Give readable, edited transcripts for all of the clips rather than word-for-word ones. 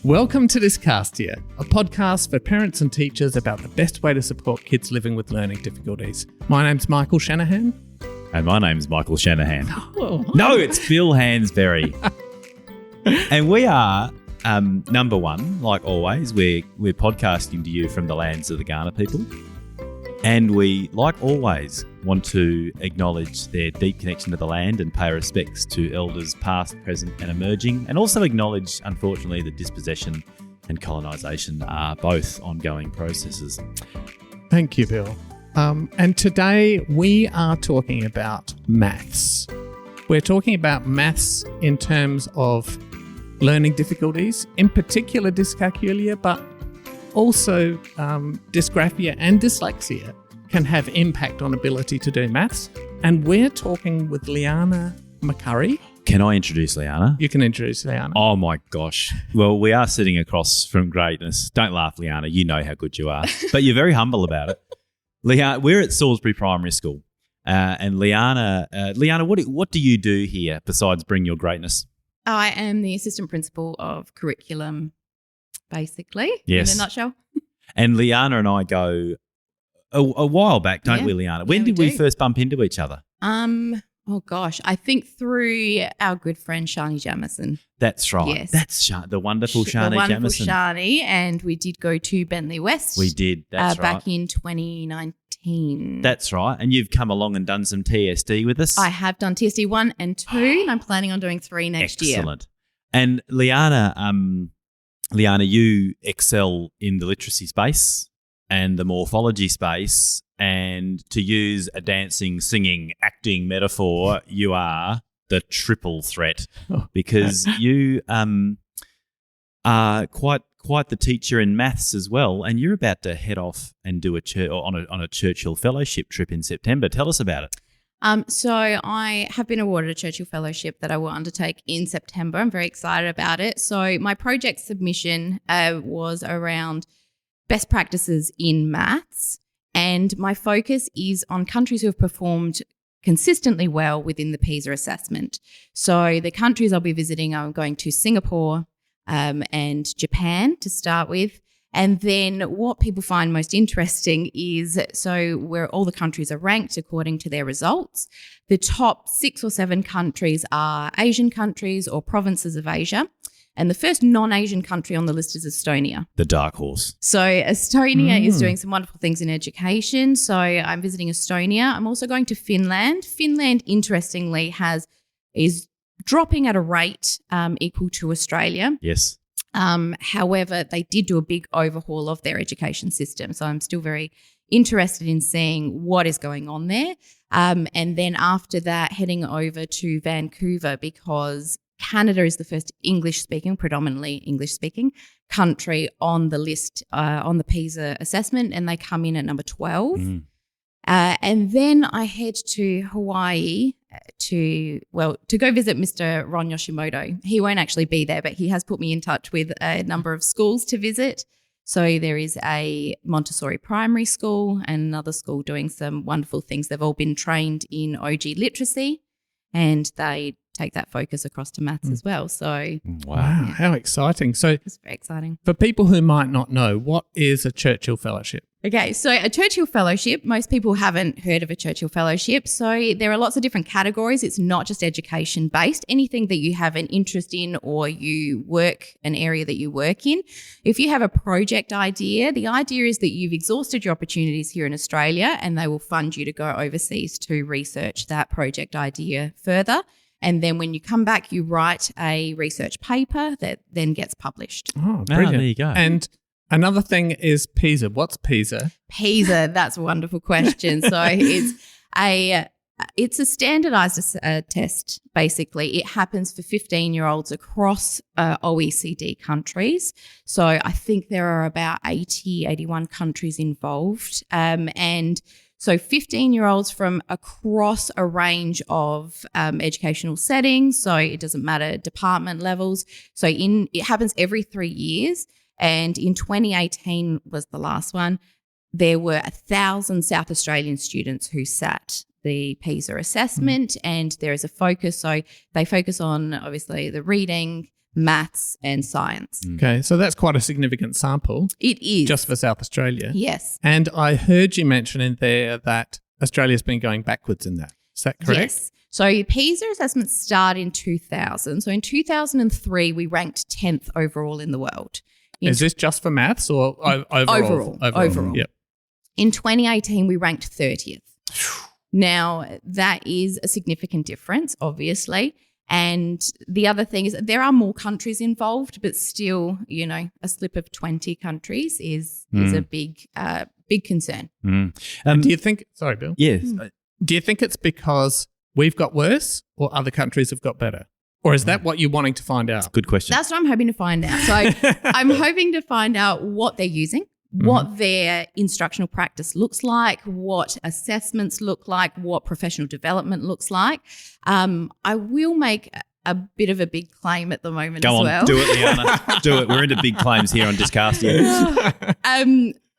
Welcome to Dyscastia, a podcast for parents and teachers about the best way to support kids living with learning difficulties. My name's Michael Shanahan. And my name's Michael Shanahan. Oh. No, it's Bill Hansberry. And we are, number one, like always, we're podcasting to you from the lands of the Kaurna people. And we, like always, want to acknowledge their deep connection to the land and pay respects to elders past, present and emerging, and also acknowledge, unfortunately, that dispossession and colonisation are both ongoing processes. Thank you, Bill. And today we are talking about maths. We're talking about maths in terms of learning difficulties, in particular dyscalculia, but also dysgraphia and dyslexia can have impact on ability to do maths. And we're talking with Liana McCurry. Can I introduce Liana? You can introduce Liana. Oh my gosh. Well, we are sitting across from greatness. Don't laugh, Liana. You know how good you are. But you're very humble about it. Liana, we're at Salisbury Primary School. And Liana, what do you do here besides bring your greatness? I am the assistant principal of curriculum, basically, yes. In a nutshell. And Liana and I go a while back, don't we, Liana? When did we first bump into each other? Oh gosh, I think through our good friend Shani Jamison. That's right. Yes. That's the wonderful Shani Jamison. Shani, and we did go to Bentley West. We did, that's right. Back in 2019. That's right. And you've come along and done some TSD with us. I have done TSD 1 and 2, and I'm planning on doing 3 next year. Excellent. And Liana, you excel in the literacy space and the morphology space, and to use a dancing, singing, acting metaphor, you are the triple threat because you are quite the teacher in maths as well, and you're about to head off and do on a Churchill Fellowship trip in September. Tell us about it. So I have been awarded a Churchill Fellowship that I will undertake in September. I'm very excited about it. So my project submission was around best practices in maths, and my focus is on countries who have performed consistently well within the PISA assessment. So the countries I'll be visiting, I'm going to Singapore and Japan to start with. And then what people find most interesting is, so where all the countries are ranked according to their results, the top 6 or 7 countries are Asian countries or provinces of Asia. And the first non-Asian country on the list is Estonia. The dark horse. So Estonia is doing some wonderful things in education. So I'm visiting Estonia. I'm also going to Finland. Finland, interestingly, is dropping at a rate equal to Australia. Yes. However, they did do a big overhaul of their education system. So I'm still very interested in seeing what is going on there. And then after that, heading over to Vancouver, because Canada is the first predominantly English-speaking country on the list on the PISA assessment, and they come in at number 12. And then I head to Hawaii to go visit Mr. Ron Yoshimoto. He won't actually be there, but he has put me in touch with a number of schools to visit. So there is a Montessori primary school and another school doing some wonderful things. They've all been trained in OG literacy, and they take that focus across to maths as well. So wow, how exciting. So it's very exciting. For people who might not know, what is a Churchill Fellowship? Okay, so a Churchill Fellowship, most people haven't heard of a Churchill Fellowship. So there are lots of different categories. It's not just education based. Anything that you have an interest in or an area that you work in. If you have a project idea, the idea is that you've exhausted your opportunities here in Australia, and they will fund you to go overseas to research that project idea further. And then when you come back, you write a research paper that then gets published. Oh, brilliant. There you go. And another thing is PISA. What's PISA? PISA, that's a wonderful question. So it's a standardized test, basically. It happens for 15-year-olds across OECD countries. So I think there are about 81 countries involved. And so 15-year-olds from across a range of educational settings. So it doesn't matter department levels. So it happens every 3 years. And in 2018 was the last one. There were 1,000 South Australian students who sat the PISA assessment, and there is a focus. So they focus on obviously the reading, maths and science. Okay, so that's quite a significant sample. It is. Just for South Australia. Yes. And I heard you mention in there that Australia's been going backwards in that. Is that correct? Yes. So PISA assessments started in 2000. So in 2003, we ranked 10th overall in the world. Is this just for maths or overall? Overall. Yep. In 2018, we ranked 30th. Now, that is a significant difference, obviously. And the other thing is there are more countries involved, but still, a slip of 20 countries is a big concern. Do you think – sorry, Bill. Yes. Do you think it's because we've got worse or other countries have got better? Or is that what you're wanting to find out? Good question. That's what I'm hoping to find out. So I'm hoping to find out what they're using, what their instructional practice looks like, what assessments look like, what professional development looks like. I will make a bit of a big claim at the moment Go as on, well. do it, Liana. Do it. We're into big claims here on Discasting.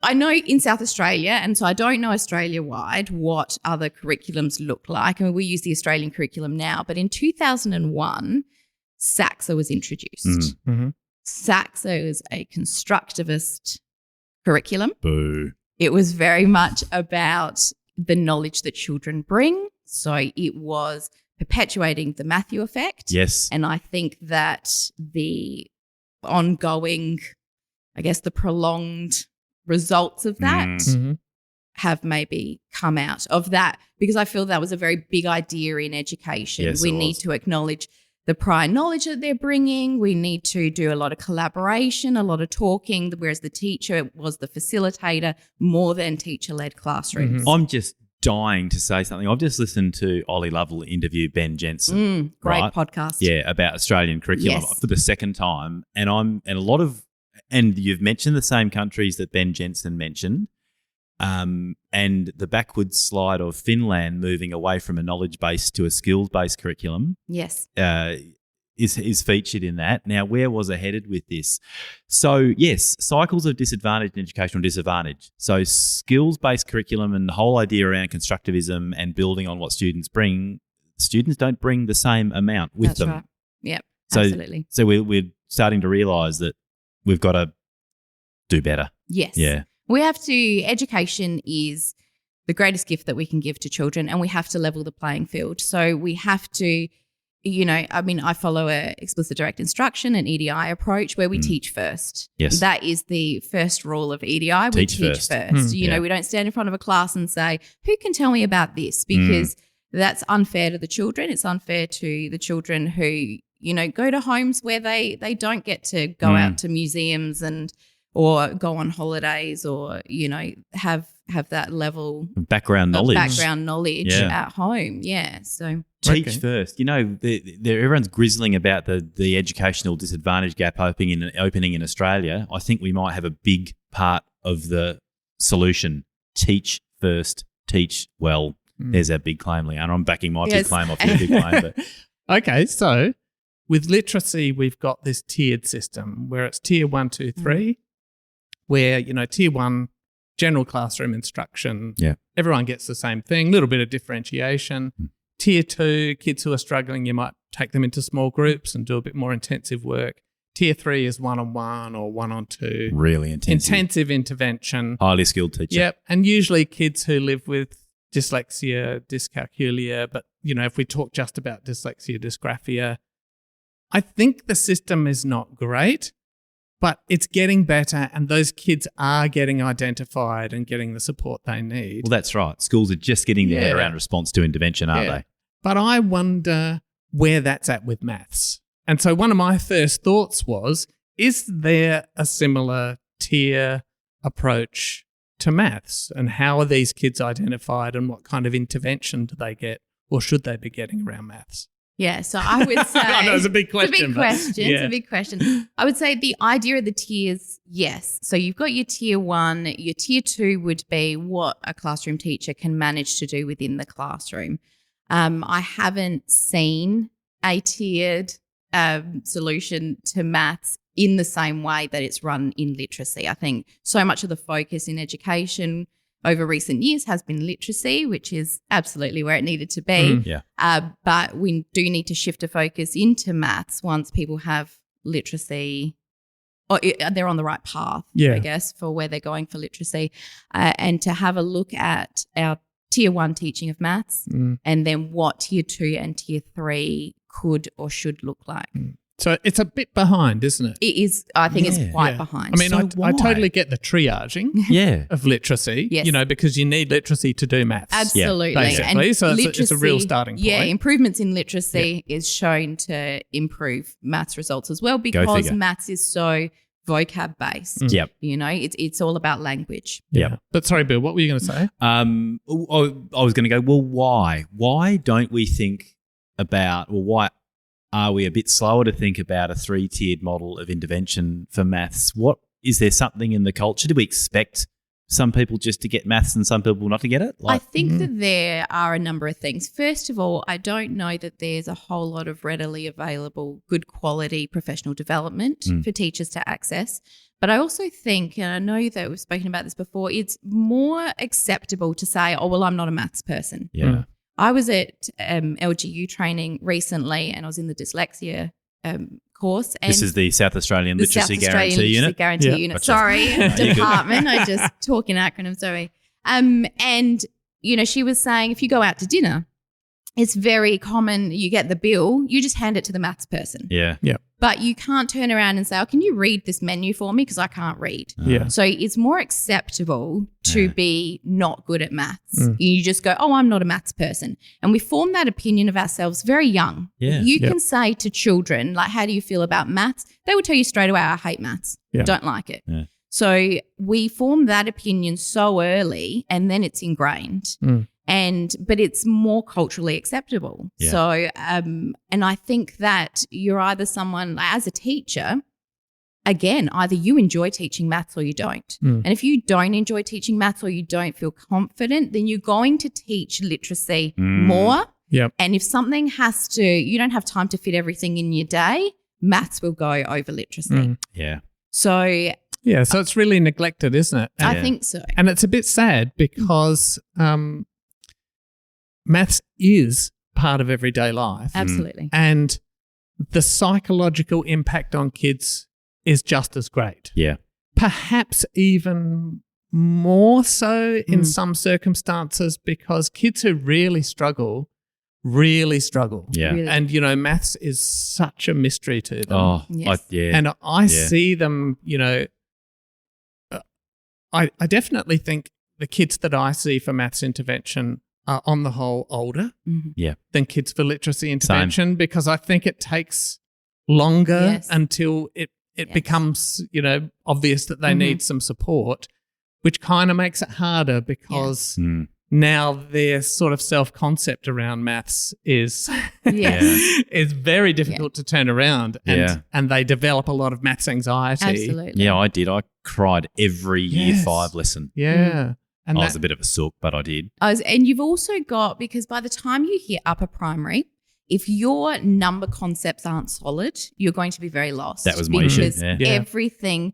I know in South Australia, and so I don't know Australia-wide what other curriculums look like. I mean, we use the Australian curriculum now, but in 2001, SACSA was introduced. SACSA is a constructivist curriculum. Boo. It was very much about the knowledge that children bring. So it was perpetuating the Matthew effect. Yes. And I think that the ongoing, the prolonged results of that have maybe come out of that, because I feel that was a very big idea in education. Yes, we need to acknowledge the prior knowledge that they're bringing. We need to do a lot of collaboration, a lot of talking, whereas the teacher was the facilitator more than teacher-led classrooms. I'm just dying to say something. I've just listened to Ollie Lovell interview Ben Jensen. Great podcast. Yeah, about Australian curriculum for the second time. And you've mentioned the same countries that Ben Jensen mentioned. And the backwards slide of Finland moving away from a knowledge-based to a skills-based curriculum. Yes. Is featured in that. Now, where was I headed with this? So, yes, cycles of disadvantage and educational disadvantage. So, skills-based curriculum and the whole idea around constructivism and building on what students bring, students don't bring the same amount with them. That's right. Yep, absolutely. So, we're starting to realise that we've got to do better. Yes. Yeah. We have to, education is the greatest gift that we can give to children, and we have to level the playing field. So we have to, I follow a explicit direct instruction, an EDI approach where we teach first. Yes. That is the first rule of EDI. We teach first. We don't stand in front of a class and say, who can tell me about this? Because that's unfair to the children. It's unfair to the children who, go to homes where they don't get to go out to museums or go on holidays or, have that level background knowledge at home. Yeah. So teach first. Everyone's grizzling about the educational disadvantage gap opening in Australia. I think we might have a big part of the solution. Teach first, teach well. There's our big claim, Leanne. I'm backing my big claim off your big claim. But. Okay, so with literacy, we've got this tiered system where it's tier 1, 2, 3, where, tier 1, general classroom instruction, everyone gets the same thing, a little bit of differentiation. Tier 2, kids who are struggling, you might take them into small groups and do a bit more intensive work. Tier 3 is one-on-one or one-on-two. Really intensive. Intensive intervention. Highly skilled teacher. Yep, and usually kids who live with dyslexia, dyscalculia, but, if we talk just about dyslexia, dysgraphia, I think the system is not great, but it's getting better and those kids are getting identified and getting the support they need. Well, that's right. Schools are just getting their head around response to intervention, aren't they? But I wonder where that's at with maths. And so one of my first thoughts was, is there a similar tier approach to maths? And how are these kids identified and what kind of intervention do they get or should they be getting around maths? Yeah, so I would say I know it's a big question. It's a big question. I would say the idea of the tiers, yes. So you've got your tier 1, your tier 2 would be what a classroom teacher can manage to do within the classroom. I haven't seen a tiered solution to maths in the same way that it's run in literacy. I think so much of the focus in education over recent years has been literacy, which is absolutely where it needed to be. But we do need to shift a focus into maths once people have, literacy, or they're on the right path, Yeah. I guess, for where they're going for literacy, and to have a look at our Tier 1 teaching of maths and then what Tier 2 and Tier 3 could or should look like. So it's a bit behind, isn't it? It is, I think it's quite Yeah. behind. I mean, So I why? totally get the triaging Yeah. of literacy, Yes. you know, because you need literacy to do maths. Absolutely. Basically. And So it's a real starting point. Yeah, improvements in literacy is shown to improve maths results as well because figure. maths is so vocab based. Yep. You know, it's all about language. Yeah. Yep. But sorry, Bill, what were you going to say? I was going to go, well, why? Why don't we think about, well, why are we a bit slower to think about a 3-tiered model of intervention for maths? What is there something in the culture? Do we expect some people just to get maths and some people not to get it? I think that there are a number of things. First of all, I don't know that there's a whole lot of readily available good quality professional development for teachers to access. But I also think, and I know that we've spoken about this before, it's more acceptable to say, oh, well, I'm not a maths person. Yeah. I was at LGU training recently and I was in the dyslexia course. And This is the South Australian the South Literacy Australian Guarantee Literacy Unit. Guarantee Yeah. Unit. Gotcha. Sorry, No, you're good. department. I just talk in acronyms, sorry. And, you know, she was saying if you go out to dinner, it's very common you get the bill, you just hand it to the maths person. Yeah. But you can't turn around and say, oh, can you read this menu for me? Because I can't read. Yeah. So it's more acceptable to Yeah. be not good at maths. You just go, oh, I'm not a maths person. And we form that opinion of ourselves very young. Yeah. You can say to children, like, how do you feel about maths? They will tell you straight away, I hate maths. Yeah. Don't like it. Yeah. So we form that opinion so early and then it's ingrained. But it's more culturally acceptable. Yeah. So, and I think that you're either someone, as a teacher, again, either you enjoy teaching maths or you don't. And if you don't enjoy teaching maths or you don't feel confident, then you're going to teach literacy more. Yep. And if something you don't have time to fit everything in your day, maths will go over literacy. Yeah. So Yeah. So it's really neglected, isn't it? I think so. And it's a bit sad because maths is part of everyday life. Absolutely. And the psychological impact on kids is just as great. Yeah. Perhaps even more so in some circumstances because kids who really struggle. Yeah. Really. And, you know, maths is such a mystery to them. Oh, Yes. And I see them, you know, I definitely think the kids that I see for maths intervention are on the whole older than kids for literacy intervention because I think it takes longer until it becomes, you know, obvious that they need some support, which kind of makes it harder because now their sort of self-concept around maths is is very difficult to turn around and they develop a lot of maths anxiety. Absolutely. Yeah, I did. I cried every year 5 lesson. Yeah. And I was a bit of a sook, but I did. And you've also got, because by the time you hit upper primary, if your number concepts aren't solid, you're going to be very lost. That was my issue. Because Yeah. everything,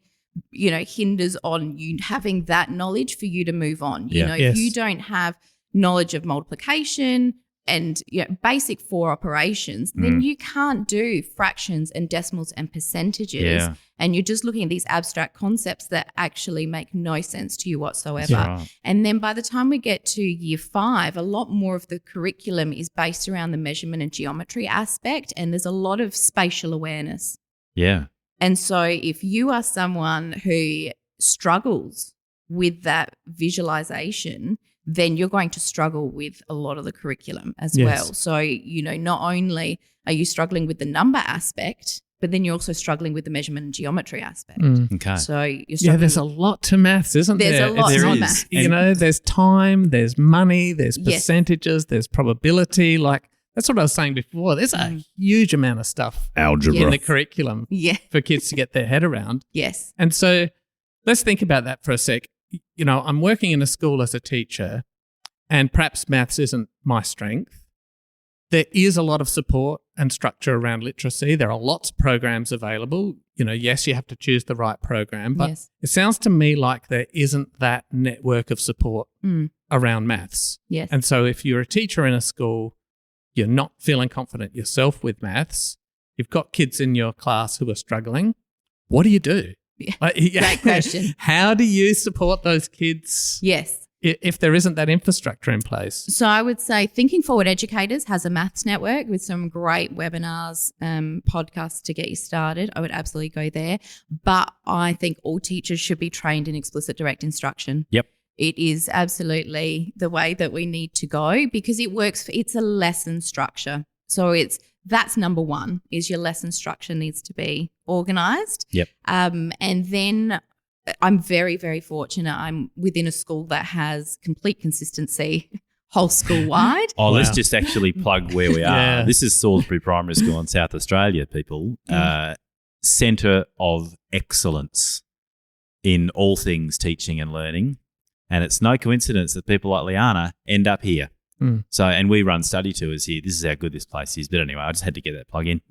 you know, hinders on you having that knowledge for you to move on. You know, if you don't have knowledge of multiplication and basic 4 operations, then you can't do fractions and decimals and percentages. Yeah. And you're just looking at these abstract concepts that actually make no sense to you whatsoever. Right. And then by the time we get to year 5, a lot more of the curriculum is based around the measurement and geometry aspect, and there's a lot of spatial awareness. Yeah. And so if you are someone who struggles with that visualization, then you're going to struggle with a lot of the curriculum as well. So, you know, not only are you struggling with the number aspect, but then you're also struggling with the measurement and geometry aspect. Okay. So you're struggling. there's a lot to maths, isn't there? There's a lot There to is. maths. You know, there's time, there's money, there's Yes. percentages, there's probability. Like, that's what I was saying before. There's a huge amount of stuff Algebra. in the curriculum Yeah. for kids to get their head around. Yes. And so let's think about that for a sec. You know, I'm working in a school as a teacher, and perhaps maths isn't my strength. There is a lot of support and structure around literacy. There are lots of programs available. You know, yes, you have to choose the right program, but it sounds to me like there isn't that network of support around maths. Yes. And so if you're a teacher in a school, you're not feeling confident yourself with maths, You've got kids in your class who are struggling. What do you do? Great question. How do you support those kids? Yes. If there isn't that infrastructure in place? So I would say Thinking Forward Educators has a maths network with some great webinars, podcasts to get you started. I would absolutely go there. But I think all teachers should be trained in explicit direct instruction. Yep. It is absolutely the way that we need to go because it works. It's a lesson structure. So that's number one, is your lesson structure needs to be organised. Yep. And then I'm very, very fortunate. I'm within a school that has complete consistency whole school wide. Oh, let's just actually plug where we are. Yeah. This is Salisbury Primary School in South Australia, people. Centre of excellence in all things teaching and learning. And it's no coincidence that people like Liana end up here. Mm. So, and we run study tours here. This is how good this place is. But anyway, I just had to get that plug in.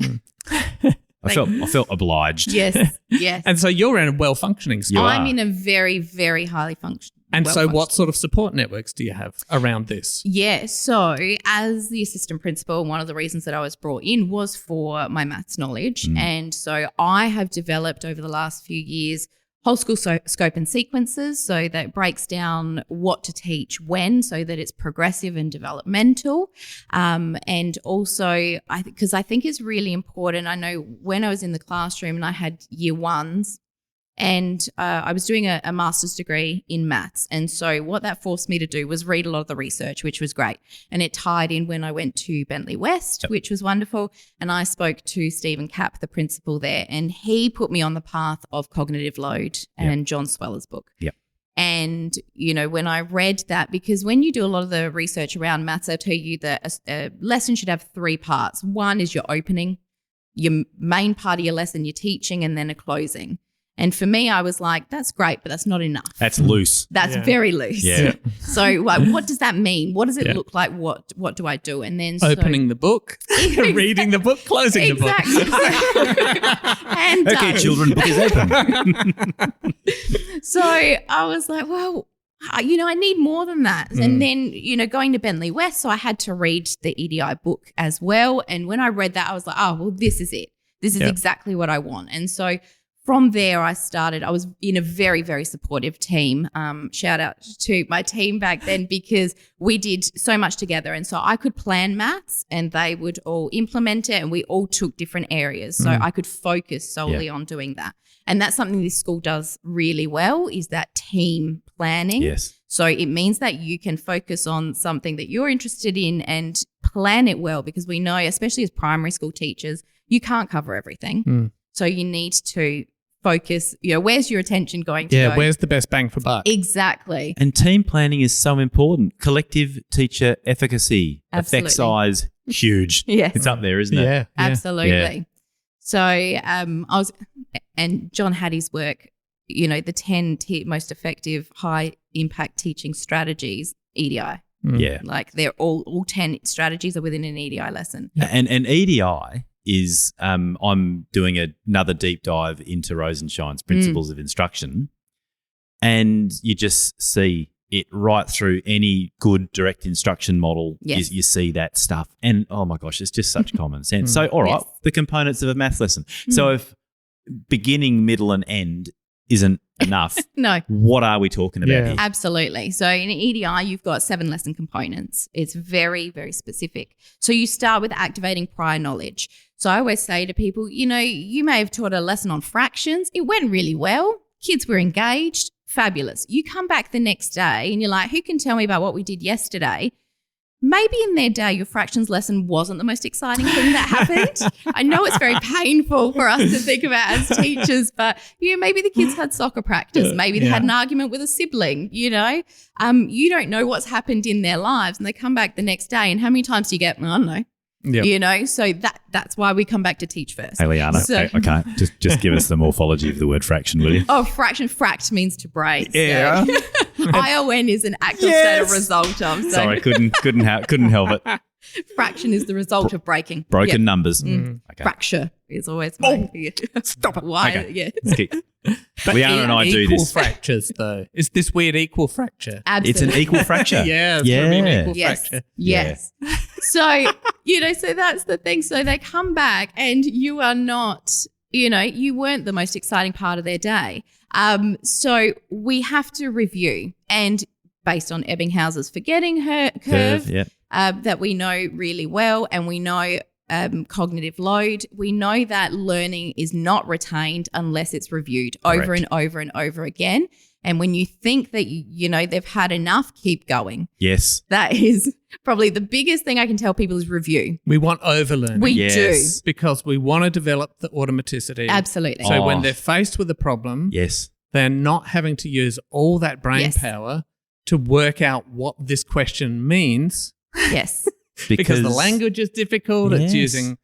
I felt obliged. Yes, yes. And so you're in a well-functioning school. I'm in a very, very highly functioning. And so what sort of support networks do you have around this? Yeah, so as the assistant principal, one of the reasons that I was brought in was for my maths knowledge. And so I have developed over the last few years whole school scope and sequences, so that breaks down what to teach when, so that it's progressive and developmental. And also, because I think it's really important. I know when I was in the classroom and I had year ones, and I was doing a master's degree in maths. And so what that forced me to do was read a lot of the research, which was great. And it tied in when I went to Bentley West, which was wonderful. And I spoke to Stephen Capp, the principal there, and he put me on the path of cognitive load and John Sweller's book. Yep. And, when I read that, because when you do a lot of the research around maths, they'll tell you that a lesson should have 3 parts. One is your opening, your main part of your lesson, your teaching, and then a closing. And for me, I was like, that's great, but that's not enough. That's loose. That's very loose. Yeah. So what does that mean? What does it look like? What do I do? And then opening the book, reading the book, closing the book. And okay, children, book is open. So I was like, well, I need more than that. And then, going to Bentley West, so I had to read the EDI book as well. And when I read that, I was like, oh, well, this is it. This is exactly what I want. And so from there, I was in a very, very supportive team. Shout out to my team back then, because we did so much together. And so I could plan maths and they would all implement it, and we all took different areas. So I could focus solely on doing that. And that's something this school does really well, is that team planning. Yes. So it means that you can focus on something that you're interested in and plan it well, because we know, especially as primary school teachers, you can't cover everything. So you need to focus, where's your attention going to go? Where's the best bang for buck? Exactly. And team planning is so important. Collective teacher efficacy, Absolutely. effect size, huge. Yes. It's up there, isn't it? Yeah. Absolutely. Yeah. So and John had his work, the 10 most effective high impact teaching strategies, EDI. Yeah. Like they're all 10 strategies are within an EDI lesson. And EDI is I'm doing another deep dive into Rosenshine's principles of instruction, and you just see it right through any good direct instruction model. Yes. You see that stuff, and oh my gosh, it's just such common sense. So all right, the components of a math lesson. So if beginning, middle and end isn't enough, No. what are we talking about here? Absolutely. So in EDI, you've got 7 lesson components. It's very, very specific. So you start with activating prior knowledge. So I always say to people, you may have taught a lesson on fractions. It went really well. Kids were engaged. Fabulous. You come back the next day and you're like, who can tell me about what we did yesterday? Maybe in their day, your fractions lesson wasn't the most exciting thing that happened. I know it's very painful for us to think about as teachers, but maybe the kids had soccer practice. Maybe they had an argument with a sibling, You don't know what's happened in their lives, and they come back the next day, and how many times do you get, I don't know. Yep. So that's why we come back to teach first. Hey, Liana, So- okay, just give us the morphology of the word fraction, will you? Oh, fraction. Fract means to break. Yeah. So. ION is an actual state of result of. So. Sorry, couldn't help it. Fraction is the result of breaking. Broken numbers. Mm. Okay. Fracture is always my Stop it. why. Okay. Yeah, Let's keep. But Liana and I do equal this. fractures, though. Is this weird equal fracture? absolutely. It's an equal fracture. Yeah, it's gonna be an equal Yes. fracture. Yes. So, so that's the thing. So they come back and you are not, you weren't the most exciting part of their day. So we have to review, and based on Ebbinghouse's forgetting curve Yeah. that we know really well, and we know cognitive load, we know that learning is not retained unless it's reviewed over Correct. and over and over again. And when you think that, they've had enough, keep going. Yes. That is probably the biggest thing I can tell people is review. We want overlearning. We Yes. because we want to develop the automaticity. Absolutely. So Oh. when they're faced with a problem, Yes. they're not having to use all that brain Yes. power to work out what this question means Yes. because the language is difficult. It's Yes. using,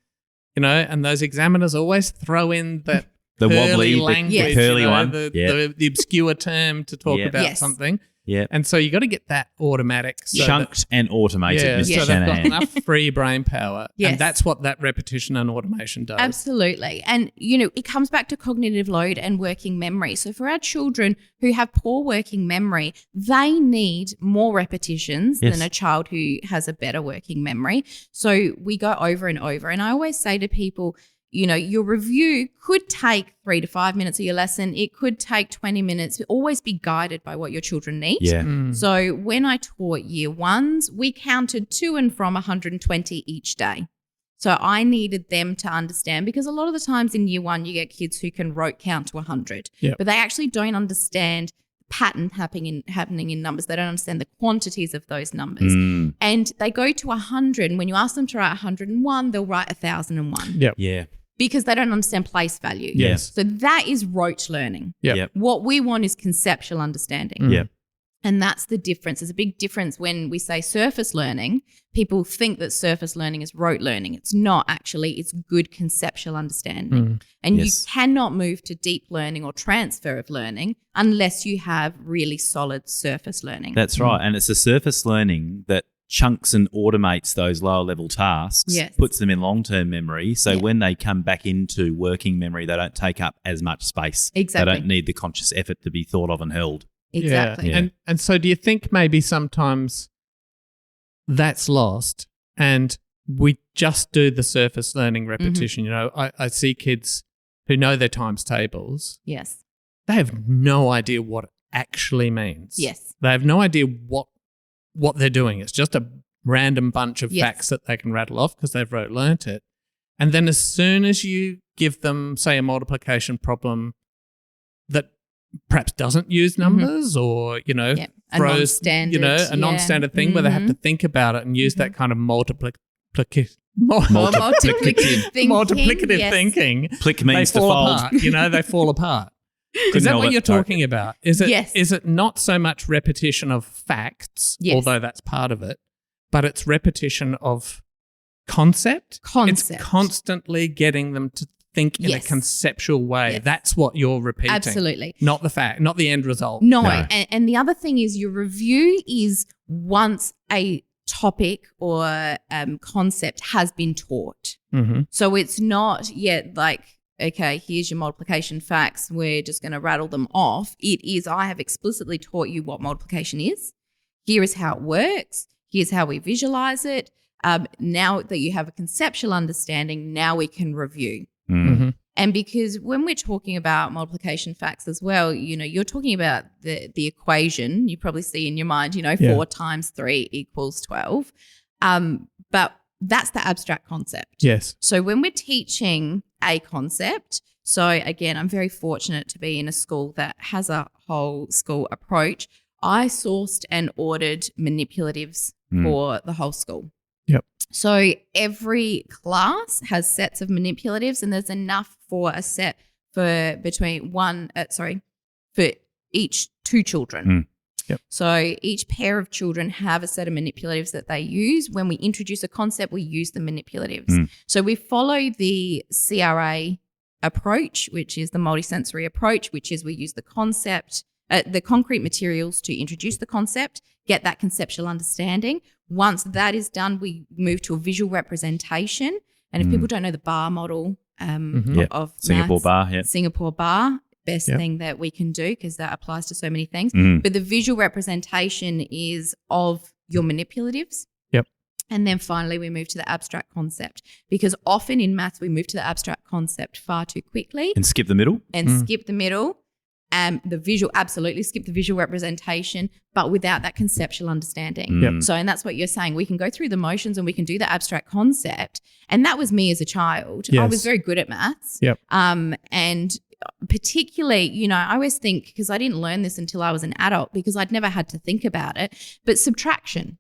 and those examiners always throw in that The curly wobbly, language, the curly one. the obscure term to talk Yeah. about Yes. something. Yeah. And so you got to get that automatic. So Chunked and automated, that, Mr. so they've got Shanahan. enough free brain power. Yes. And that's what that repetition and automation does. Absolutely. And, it comes back to cognitive load and working memory. So for our children who have poor working memory, they need more repetitions Yes. than a child who has a better working memory. So we go over and over. And I always say to people, your review could take 3 to 5 minutes of your lesson. It could take 20 minutes. Always be guided by what your children need. Yeah. Mm. So when I taught year ones, we counted to and from 120 each day. So I needed them to understand, because a lot of the times in year one, you get kids who can rote count to 100, Yep. but they actually don't understand the pattern happening in numbers. They don't understand the quantities of those numbers. Mm. And they go to 100, and when you ask them to write 101, they'll write 1001 Yep. Yeah. because they don't understand place value. Yes. So that is rote learning. Yep. Yep. What we want is conceptual understanding. Mm. Yep. And that's the difference. There's a big difference when we say surface learning. People think that surface learning is rote learning. It's not actually. It's good conceptual understanding. Mm. And Yes. you cannot move to deep learning or transfer of learning unless you have really solid surface learning. That's right. And it's the surface learning that chunks and automates those lower level tasks, Yes. puts them in long-term memory. So Yeah. when they come back into working memory, they don't take up as much space. Exactly. They don't need the conscious effort to be thought of and held. Exactly. Yeah. And so do you think maybe sometimes that's lost and we just do the surface learning repetition? I see kids who know their times tables. Yes. They have no idea what it actually means. Yes. They have no idea what they're doing. It's just a random bunch of Yes. facts that they can rattle off because they've learnt it. And then as soon as you give them, say, a multiplication problem that perhaps doesn't use numbers or, Yeah. A throws, non-standard. a non-standard thing where they have to think about it and use that kind of multiplicative Multiplicative thinking. multiplicative Yes. thinking. Click means They to fall fold. apart. They fall apart. Is Couldn't that help what it. you're talking about? Is it? Yes. Is it not so much repetition of facts, Yes. although that's part of it, but it's repetition of concept? Concept. It's constantly getting them to think in a Yes. conceptual way. Yes. That's what you're repeating. Absolutely. Not the fact, not the end result. No. No. And the other thing is your review is once a topic or concept has been taught. Mm-hmm. So it's not yet like, okay, here's your multiplication facts. We're just going to rattle them off. It is, I have explicitly taught you what multiplication is. Here is how it works. Here's how we visualize it. Now that you have a conceptual understanding, now we can review. Mm. Mm-hmm. And because when we're talking about multiplication facts as well, you're talking about the equation. You probably see in your mind, 4 times 3 equals 12. But that's the abstract concept. Yes. So when we're teaching a concept, so again, I'm very fortunate to be in a school that has a whole school approach. I sourced and ordered manipulatives for the whole school. Yep. So every class has sets of manipulatives, and there's enough for a set for for each 2 children. Yep. So each pair of children have a set of manipulatives that they use. When we introduce a concept, we use the manipulatives. So we follow the CRA approach, which is the multisensory approach, which is we use the concept, the concrete materials to introduce the concept, get that conceptual understanding. Once that is done, we move to a visual representation. And if people don't know the bar model of Singapore maths, bar, yeah. Singapore bar, best thing that we can do because that applies to so many things. But the visual representation is of your manipulatives. Yep. And then finally we move to the abstract concept, because often in maths we move to the abstract concept far too quickly. And skip the middle? Skip the middle. The visual, absolutely skip the visual representation, but without that conceptual understanding. Yep. So, and that's what you're saying. We can go through the motions and we can do the abstract concept. And that was me as a child. Yes. I was very good at maths. Yep. And particularly, you know, I always think, because I didn't learn this until I was an adult because I'd never had to think about it, but subtraction.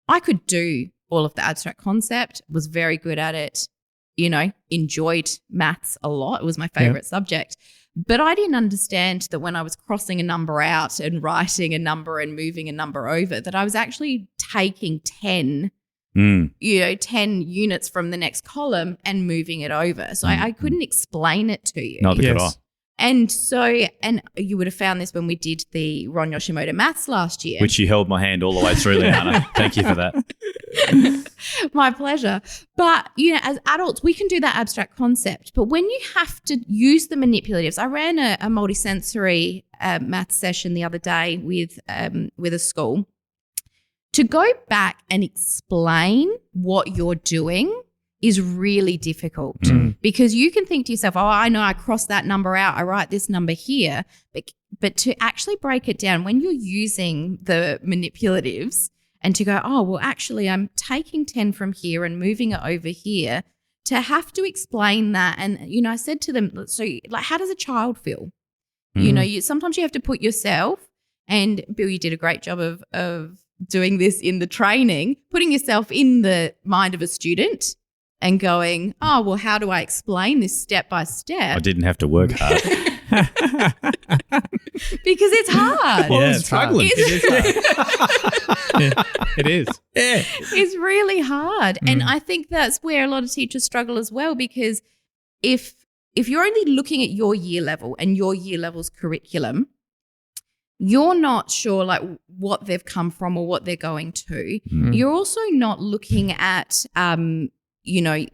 I could do all of the abstract concept, was very good at it, you know, enjoyed maths a lot. It was my favorite subject. But I didn't understand that when I was crossing a number out and writing a number and moving a number over, that I was actually taking 10 units from the next column and moving it over. So I couldn't explain it to you. Neither could I. And so, and you would have found this when we did the Ron Yoshimoto maths last year. Which you held my hand all the way through, Liana. Thank you for that. My pleasure. But, you know, as adults, we can do that abstract concept. But when you have to use the manipulatives, I ran a multisensory maths session the other day with a school. To go back and explain what you're doing is really difficult because you can think to yourself, oh, I know I crossed that number out. I write this number here. But to actually break it down when you're using the manipulatives and to go, oh, well, actually, I'm taking 10 from here and moving it over here, to have to explain that. And, you know, I said to them, so like, how does a child feel? You know, sometimes you have to put yourself, and Bill, you did a great job of doing this in the training, putting yourself in the mind of a student and going, oh, well, how do I explain this step by step? I didn't have to work hard. Because it's hard. Yeah, it's struggling. It is. Yeah. It's really hard. And I think that's where a lot of teachers struggle as well, because if you're only looking at your year level and your year level's curriculum, you're not sure like what they've come from or what they're going to. You're also not looking at you know,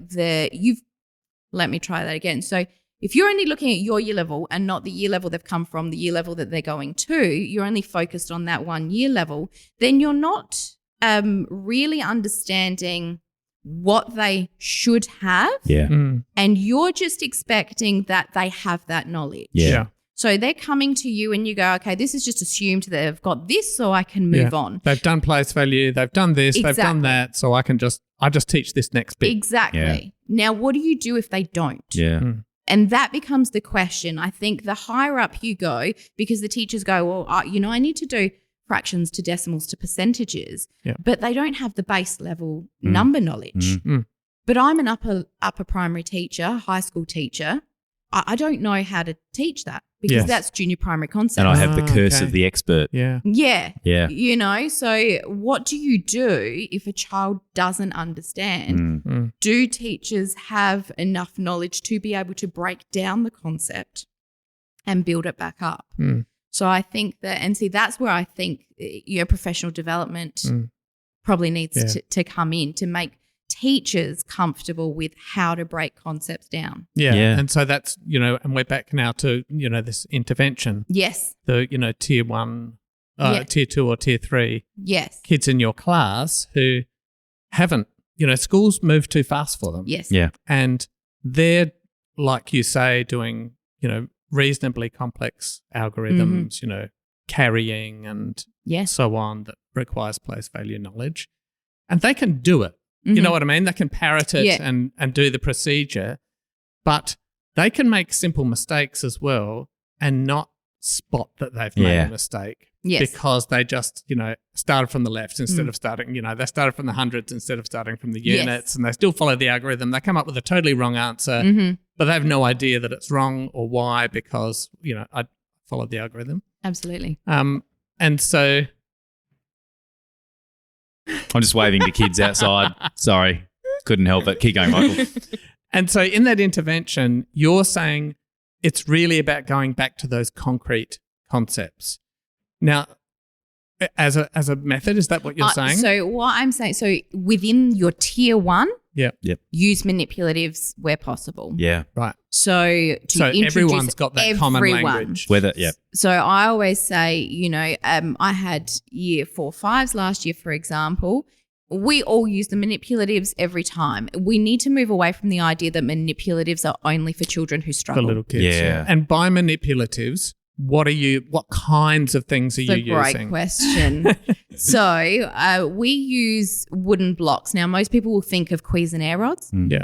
let me try that again. So if you're only looking at your year level and not the year level they've come from, the year level that they're going to, you're only focused on that one year level, then you're not really understanding what they should have. Yeah. And you're just expecting that they have that knowledge. Yeah. So they're coming to you and you go, okay, this is just assumed they've got this, so I can move on. They've done place value, they've done this, they've done that, so I just teach this next bit. Exactly. Yeah. Now, what do you do if they don't? Yeah. And that becomes the question. I think the higher up you go, because the teachers go, well, I need to do fractions to decimals to percentages, but they don't have the base level number knowledge. But I'm an upper primary teacher, high school teacher. I don't know how to teach that because that's junior primary concept. And I have the curse of the expert. Yeah. You know, so what do you do if a child doesn't understand? Do teachers have enough knowledge to be able to break down the concept and build it back up? So I think that, and see, that's where I think your professional development probably needs to come in to make teachers comfortable with how to break concepts down. Yeah. And so that's, you know, and we're back now to, you know, this intervention. Yes. The, you know, tier 1, tier 2 or tier 3 kids in your class who haven't, you know, schools move too fast for them. Yes. Yeah. And they're, like you say, doing, you know, reasonably complex algorithms, you know, carrying and so on that requires place value knowledge. And they can do it. You know what I mean? They can parrot it and do the procedure, but they can make simple mistakes as well and not spot that they've made a mistake because they just, you know, started from the left instead of starting, you know, they started from the hundreds instead of starting from the units and they still follow the algorithm. They come up with a totally wrong answer, but they have no idea that it's wrong or why because, you know, I followed the algorithm. Absolutely. And so... I'm just waving to kids outside. Sorry, couldn't help it. Keep going, Michael. And so in that intervention, you're saying it's really about going back to those concrete concepts. Now, as a method? Is that what you're saying? So what I'm saying, so within your tier 1, Yep. use manipulatives where possible. Yeah. Right. So everyone's got that common language. So I always say, I had year 4, 5s last year, for example. We all use the manipulatives every time. We need to move away from the idea that manipulatives are only for children who struggle. For little kids. Yeah. And by manipulatives, what kinds of things are you using? That's a great question. So we use wooden blocks. Now, most people will think of Cuisenaire rods. Yeah.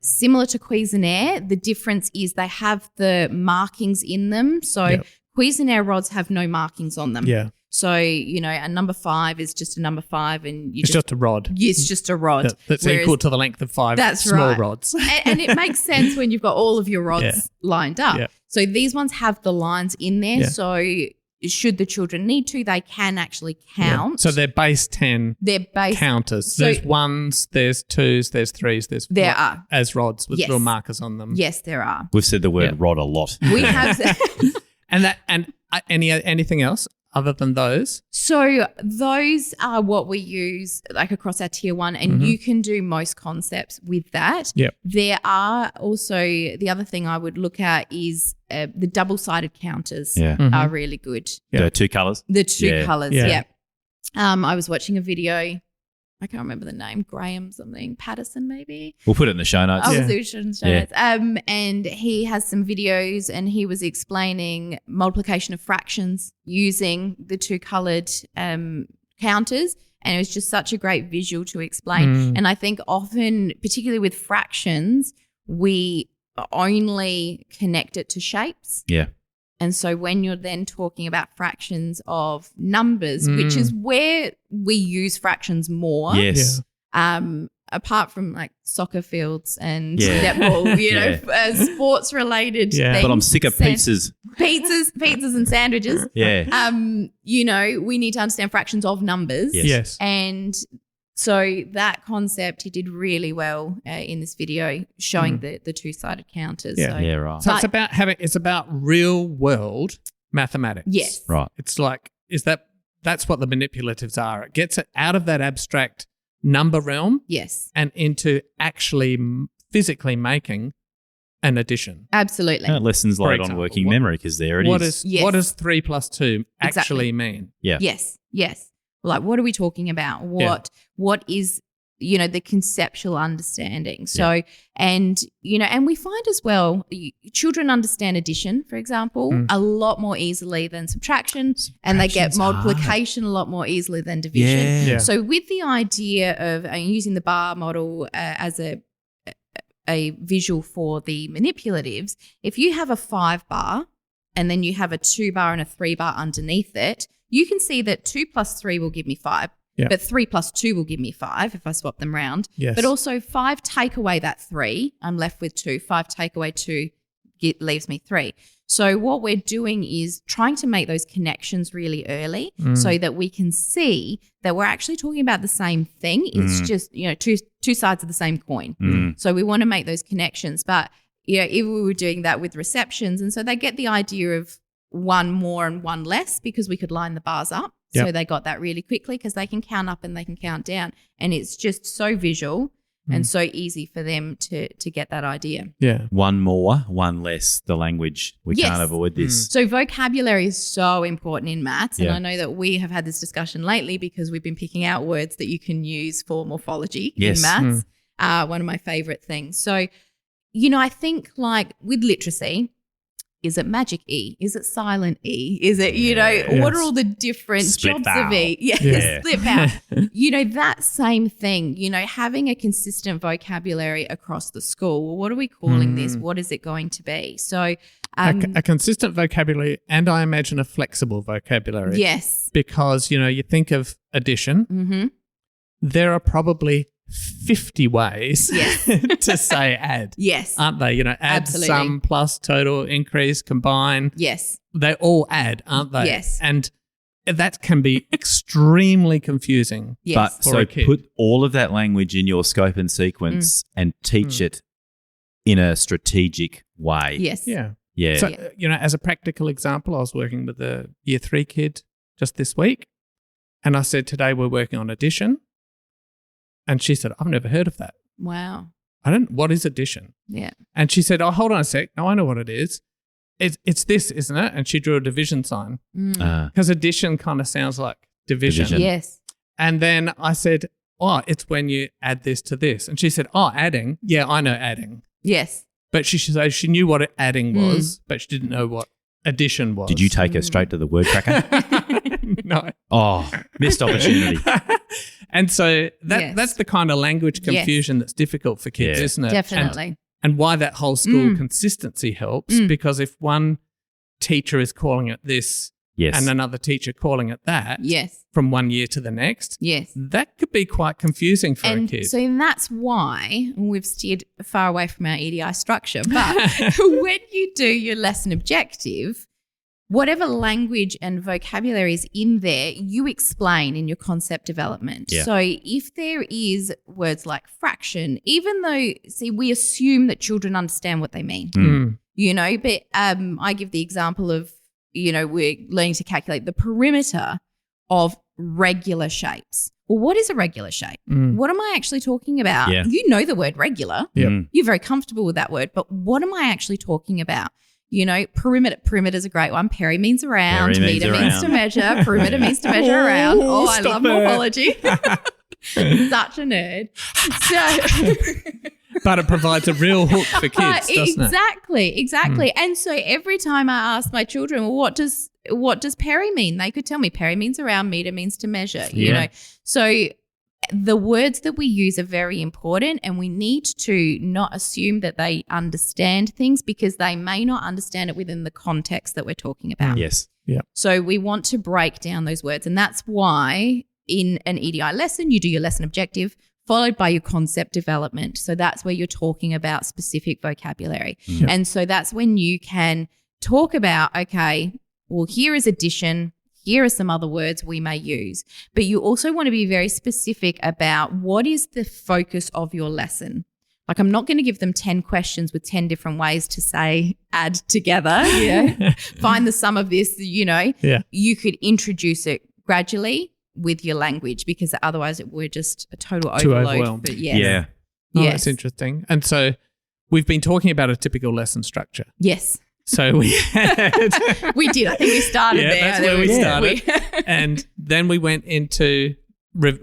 Similar to Cuisenaire, the difference is they have the markings in them. So Cuisenaire rods have no markings on them. Yeah. So, a number 5 is just a number 5 and it's just a rod. It's just a rod. That's equal to the length of 5 small rods. And it makes sense when you've got all of your rods lined up. Yeah. So these ones have the lines in there. Yeah. So should the children need to, they can actually count. Yeah. So they're base 10 base counters. So there's 1s, there's 2s, there's 3s, there are. As rods with little markers on them. Yes, there are. We've said the word rod a lot. We have. And anything else other than those? So those are what we use like across our tier 1, and you can do most concepts with that. Yep. There are also, the other thing I would look at is the double-sided counters are really good. The 2 colours? The 2 colours, Yeah. I was watching a video. I can't remember the name, Graham something, Patterson maybe. We'll put it in the show notes. I will do it in the show notes. And he has some videos and he was explaining multiplication of fractions using the 2 coloured counters, and it was just such a great visual to explain. And I think often, particularly with fractions, we only connect it to shapes. Yeah. And so when you're then talking about fractions of numbers, which is where we use fractions more, Yes. apart from like soccer fields and netball, sports related things. But I'm sick of pizzas. Pizzas and sandwiches. Yeah. We need to understand fractions of numbers. Yes. And so that concept he did really well in this video, showing the 2-sided counters. Yeah. So, Right. So it's about real world mathematics. Yes. Right. It's like, that's what the manipulatives are. It gets it out of that abstract number realm Yes. and into actually physically making an addition. Absolutely. Lessons laid on example, working memory, because there it is. Yes. What does 3 plus 2 actually mean? Yeah. Yes. Like, what are we talking about? What is, the conceptual understanding? So, and we find as well, children understand addition, for example, a lot more easily than subtraction, and they get multiplication a lot more easily than division. Yeah. So with the idea of using the bar model as a visual for the manipulatives, if you have a 5 bar and then you have a 2 bar and a 3 bar underneath it, you can see that 2 plus 3 will give me 5, but 3 plus 2 will give me 5 if I swap them round. Yes. But also 5 take away that 3, I'm left with 2. 5 take away 2 leaves me 3. So what we're doing is trying to make those connections really early so that we can see that we're actually talking about the same thing. It's just, two sides of the same coin. So we want to make those connections. But, if we were doing that with receptions, and so they get the idea of 1 more and 1 less because we could line the bars up. Yep. So they got that really quickly because they can count up and they can count down. And it's just so visual and so easy for them to get that idea. Yeah. 1 more, 1 less, the language. We can't avoid this. So vocabulary is so important in maths. And Yeah. I know that we have had this discussion lately because we've been picking out words that you can use for morphology in maths. One of my favorite things. So, I think like with literacy, is it magic E? Is it silent E? Is it, what are all the different Split jobs vowel. of E? Yeah. Split vowel. That same thing, having a consistent vocabulary across the school. Well, what are we calling this? What is it going to be? So a consistent vocabulary, and I imagine a flexible vocabulary. yes. Because, you think of addition. Mm-hmm. There are probably 50 ways Yes. to say add. Yes. Aren't they? Add, Absolutely. sum, plus, total, increase, combine. Yes. They all add, aren't they? Yes. And that can be extremely confusing. Yes. But For so a kid. put all of that language in your scope and sequence and teach it in a strategic way. yes. Yeah. So, as a practical example, I was working with a year 3 kid just this week, And I said, today we're working on addition. And she said, I've never heard of that. Wow. What is addition? Yeah. And she said, oh, hold on a sec. No, I know what it is. It's this, isn't it? And she drew a division sign. Because addition kind of sounds like division. Yes. And then I said, oh, it's when you add this to this. And she said, oh, adding. Yeah, I know adding. Yes. But she knew what adding was, but she didn't know what addition was. Did you take her straight to the word tracker? No. Oh, missed opportunity. And so that's the kind of language confusion that's difficult for kids, isn't it? Definitely. And why that whole school consistency helps, because if one teacher is calling it this and another teacher calling it that from one year to the next, that could be quite confusing for a kid. So that's why we've steered far away from our EDI structure. But when you do your lesson objective, whatever language and vocabulary is in there, you explain in your concept development. Yeah. So if there is words like fraction, even though, we assume that children understand what they mean, but I give the example of, we're learning to calculate the perimeter of regular shapes. Well, what is a regular shape? What am I actually talking about? Yeah. You know the word regular. Yep. You're very comfortable with that word, but what am I actually talking about? Perimeter is a great one. Peri means around. Meter means to measure. Perimeter means to measure around. Oh, I love morphology. Such a nerd. But it provides a real hook for kids, doesn't it? Exactly. And so every time I ask my children, well, what does peri mean? They could tell me peri means around, meter means to measure, you know. So the words that we use are very important, and we need to not assume that they understand things because they may not understand it within the context that we're talking about. Yes. Yeah. So we want to break down those words, and that's why in an EDI lesson, you do your lesson objective followed by your concept development. So that's where you're talking about specific vocabulary. Yep. And so that's when you can talk about, okay, well, here is addition. Here are some other words we may use. But you also want to be very specific about what is the focus of your lesson. Like, I'm not going to give them 10 questions with 10 different ways to say add together. Yeah. Find the sum of this, Yeah. You could introduce it gradually with your language, because otherwise we're just a total overload. But Yeah. Oh, that's interesting. And so we've been talking about a typical lesson structure. Yes. So we had we did. I think we started there. That's where we started. And then we went into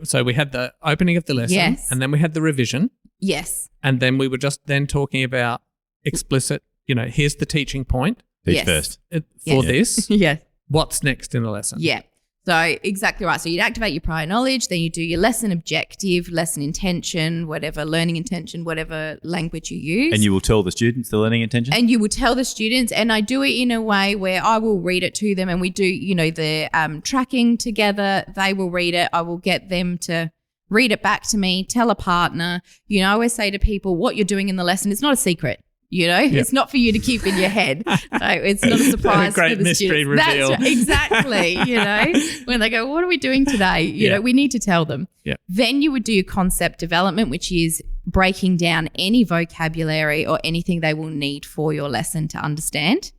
so we had the opening of the lesson, and then we had the revision. Yes. And then we were just then talking about explicit, here's the teaching point. Teach first. For this. Yes. What's next in the lesson? Yeah. So exactly right. So you'd activate your prior knowledge, then you do your lesson objective, lesson intention, whatever, learning intention, whatever language you use. And you will tell the students the learning intention? And you will tell the students, and I do it in a way where I will read it to them, and we do, the tracking together. They will read it. I will get them to read it back to me, tell a partner. I always say to people, what you're doing in the lesson, it's not a secret. It's not for you to keep in your head. So it's not a surprise. Great for the mystery students. reveal. That's exactly, when they go, what are we doing today? You know, we need to tell them. Yeah. Then you would do your concept development, which is breaking down any vocabulary or anything they will need for your lesson to understand.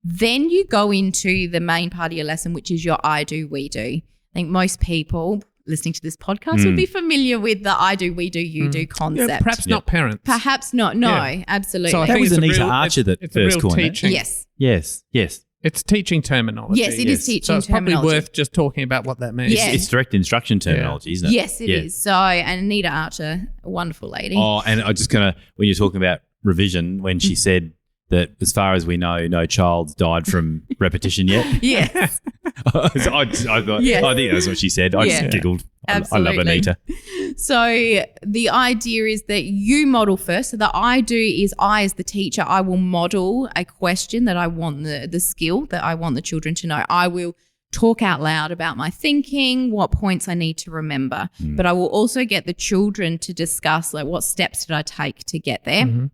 Then you go into the main part of your lesson, which is your I do, we do. I think most people listening to this podcast would be familiar with the I do, we do, you do concept. Yeah, perhaps not parents. Perhaps not. No, absolutely. So I that think was it's Anita real, Archer that it's first a real coined it. teaching. Yes. It's teaching terminology. Yes, it is teaching so it's terminology. probably worth just talking about what that means. Yeah. It's direct instruction terminology, isn't it? Yes, it is. So, and Anita Archer, a wonderful lady. Oh, and I just when you're talking about revision, when she said that as far as we know, no child's died from repetition yet. Yes. I think that's what she said. I just giggled. Absolutely. I love Anita. So the idea is that you model first. So the I do is I, as the teacher, I will model a question that I want the skill that I want the children to know. I will talk out loud about my thinking, what points I need to remember. But I will also get the children to discuss, like, what steps did I take to get there. Mm-hmm.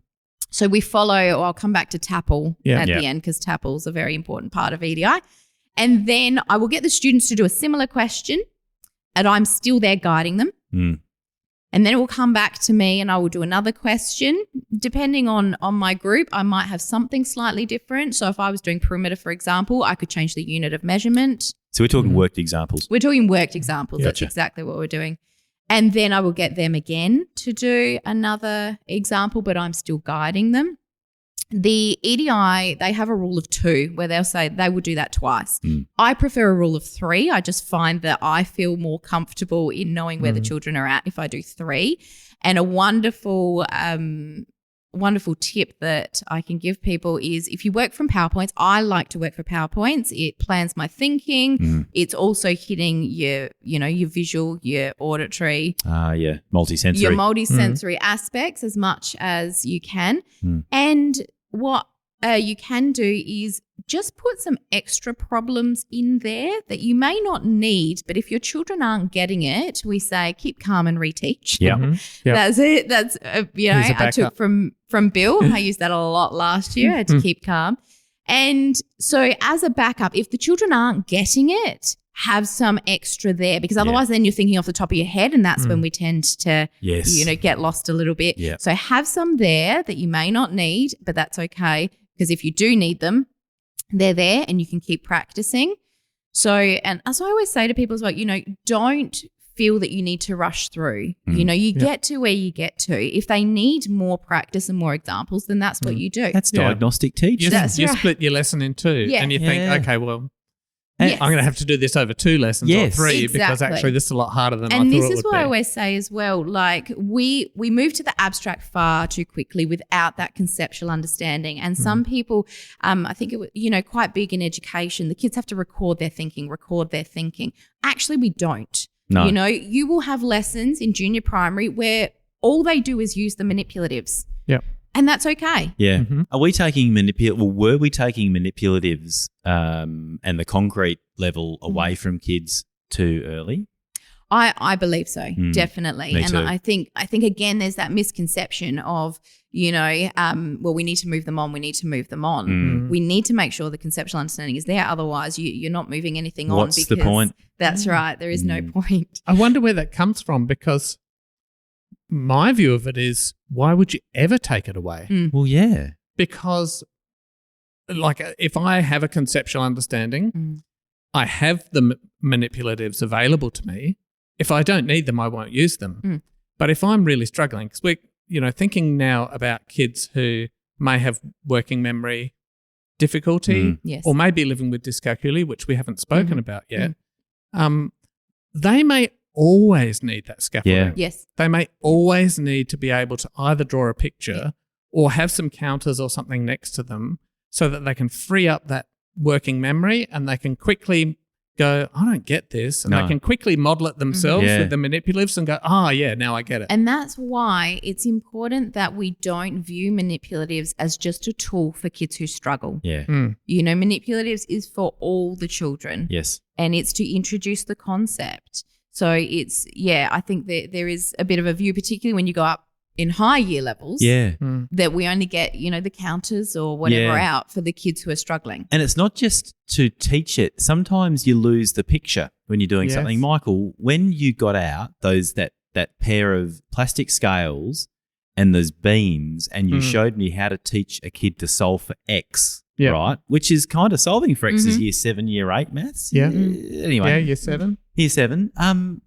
So we follow, or I'll come back to TAPL at the end, because TAPL is a very important part of EDI. And then I will get the students to do a similar question, and I'm still there guiding them. And then it will come back to me and I will do another question. Depending on my group, I might have something slightly different. So if I was doing perimeter, for example, I could change the unit of measurement. So we're talking worked examples. We're talking worked examples. Gotcha. That's exactly what we're doing. And then I will get them again to do another example, but I'm still guiding them. The EDI, they have a rule of 2 where they'll say they will do that twice. I prefer a rule of 3. I just find that I feel more comfortable in knowing where the children are at if I do 3. And a wonderful tip that I can give people is if you work from PowerPoints, I like to work for PowerPoints. It plans my thinking. It's also hitting your visual, your auditory. Multisensory. Your multisensory aspects as much as you can. And what you can do is just put some extra problems in there that you may not need, but if your children aren't getting it, we say keep calm and reteach. That's it. That's I took from Bill. I used that a lot last year. I had to keep calm. And so as a backup, if the children aren't getting it, have some extra there, because otherwise then you're thinking off the top of your head, and that's when we tend to get lost a little bit. So have some there that you may not need, but that's okay, because if you do need them, they're there and you can keep practicing. So, and as I always say to people as well, don't feel that you need to rush through. You get to where you get to. If they need more practice and more examples, then that's what you do. That's diagnostic teaching. You split your lesson in 2 and you think, okay, well, I'm going to have to do this over 2 lessons or 3 because actually this is a lot harder than I thought it would be. And this is what I always say as well, like we move to the abstract far too quickly without that conceptual understanding. And some people, I think it was, quite big in education, the kids have to record their thinking. Actually, we don't. No. You will have lessons in junior primary where all they do is use the manipulatives. Yep. And that's okay. Yeah. Are we taking were we taking manipulatives and the concrete level away from kids too early? I believe so, definitely. Me and too. I think again there's that misconception of, we need to move them on. We need to move them on. We need to make sure the conceptual understanding is there. Otherwise, you're not moving anything on. What's the point? That's right. There is no point. I wonder where that comes from, because my view of it is, why would you ever take it away? Well, yeah. Because, like, if I have a conceptual understanding, I have the manipulatives available to me. If I don't need them, I won't use them. But if I'm really struggling, because we're, thinking now about kids who may have working memory difficulty or maybe living with dyscalculia, which we haven't spoken about yet, they may always need that scaffolding. Yeah. Yes. They may always need to be able to either draw a picture or have some counters or something next to them so that they can free up that working memory and they can quickly go, I don't get this. And they can quickly model it themselves with the manipulatives and go, now I get it. And that's why it's important that we don't view manipulatives as just a tool for kids who struggle. Yeah. Manipulatives is for all the children. Yes. And it's to introduce the concept. So it's, I think that there is a bit of a view, particularly when you go up in high year levels, that we only get, the counters or whatever out for the kids who are struggling. And it's not just to teach it. Sometimes you lose the picture when you're doing something. Michael, when you got out that pair of plastic scales and those beams and you showed me how to teach a kid to solve for X, right, which is kind of solving for X is year 7, year 8 maths. Yeah. Anyway. Yeah, year 7. Year 7.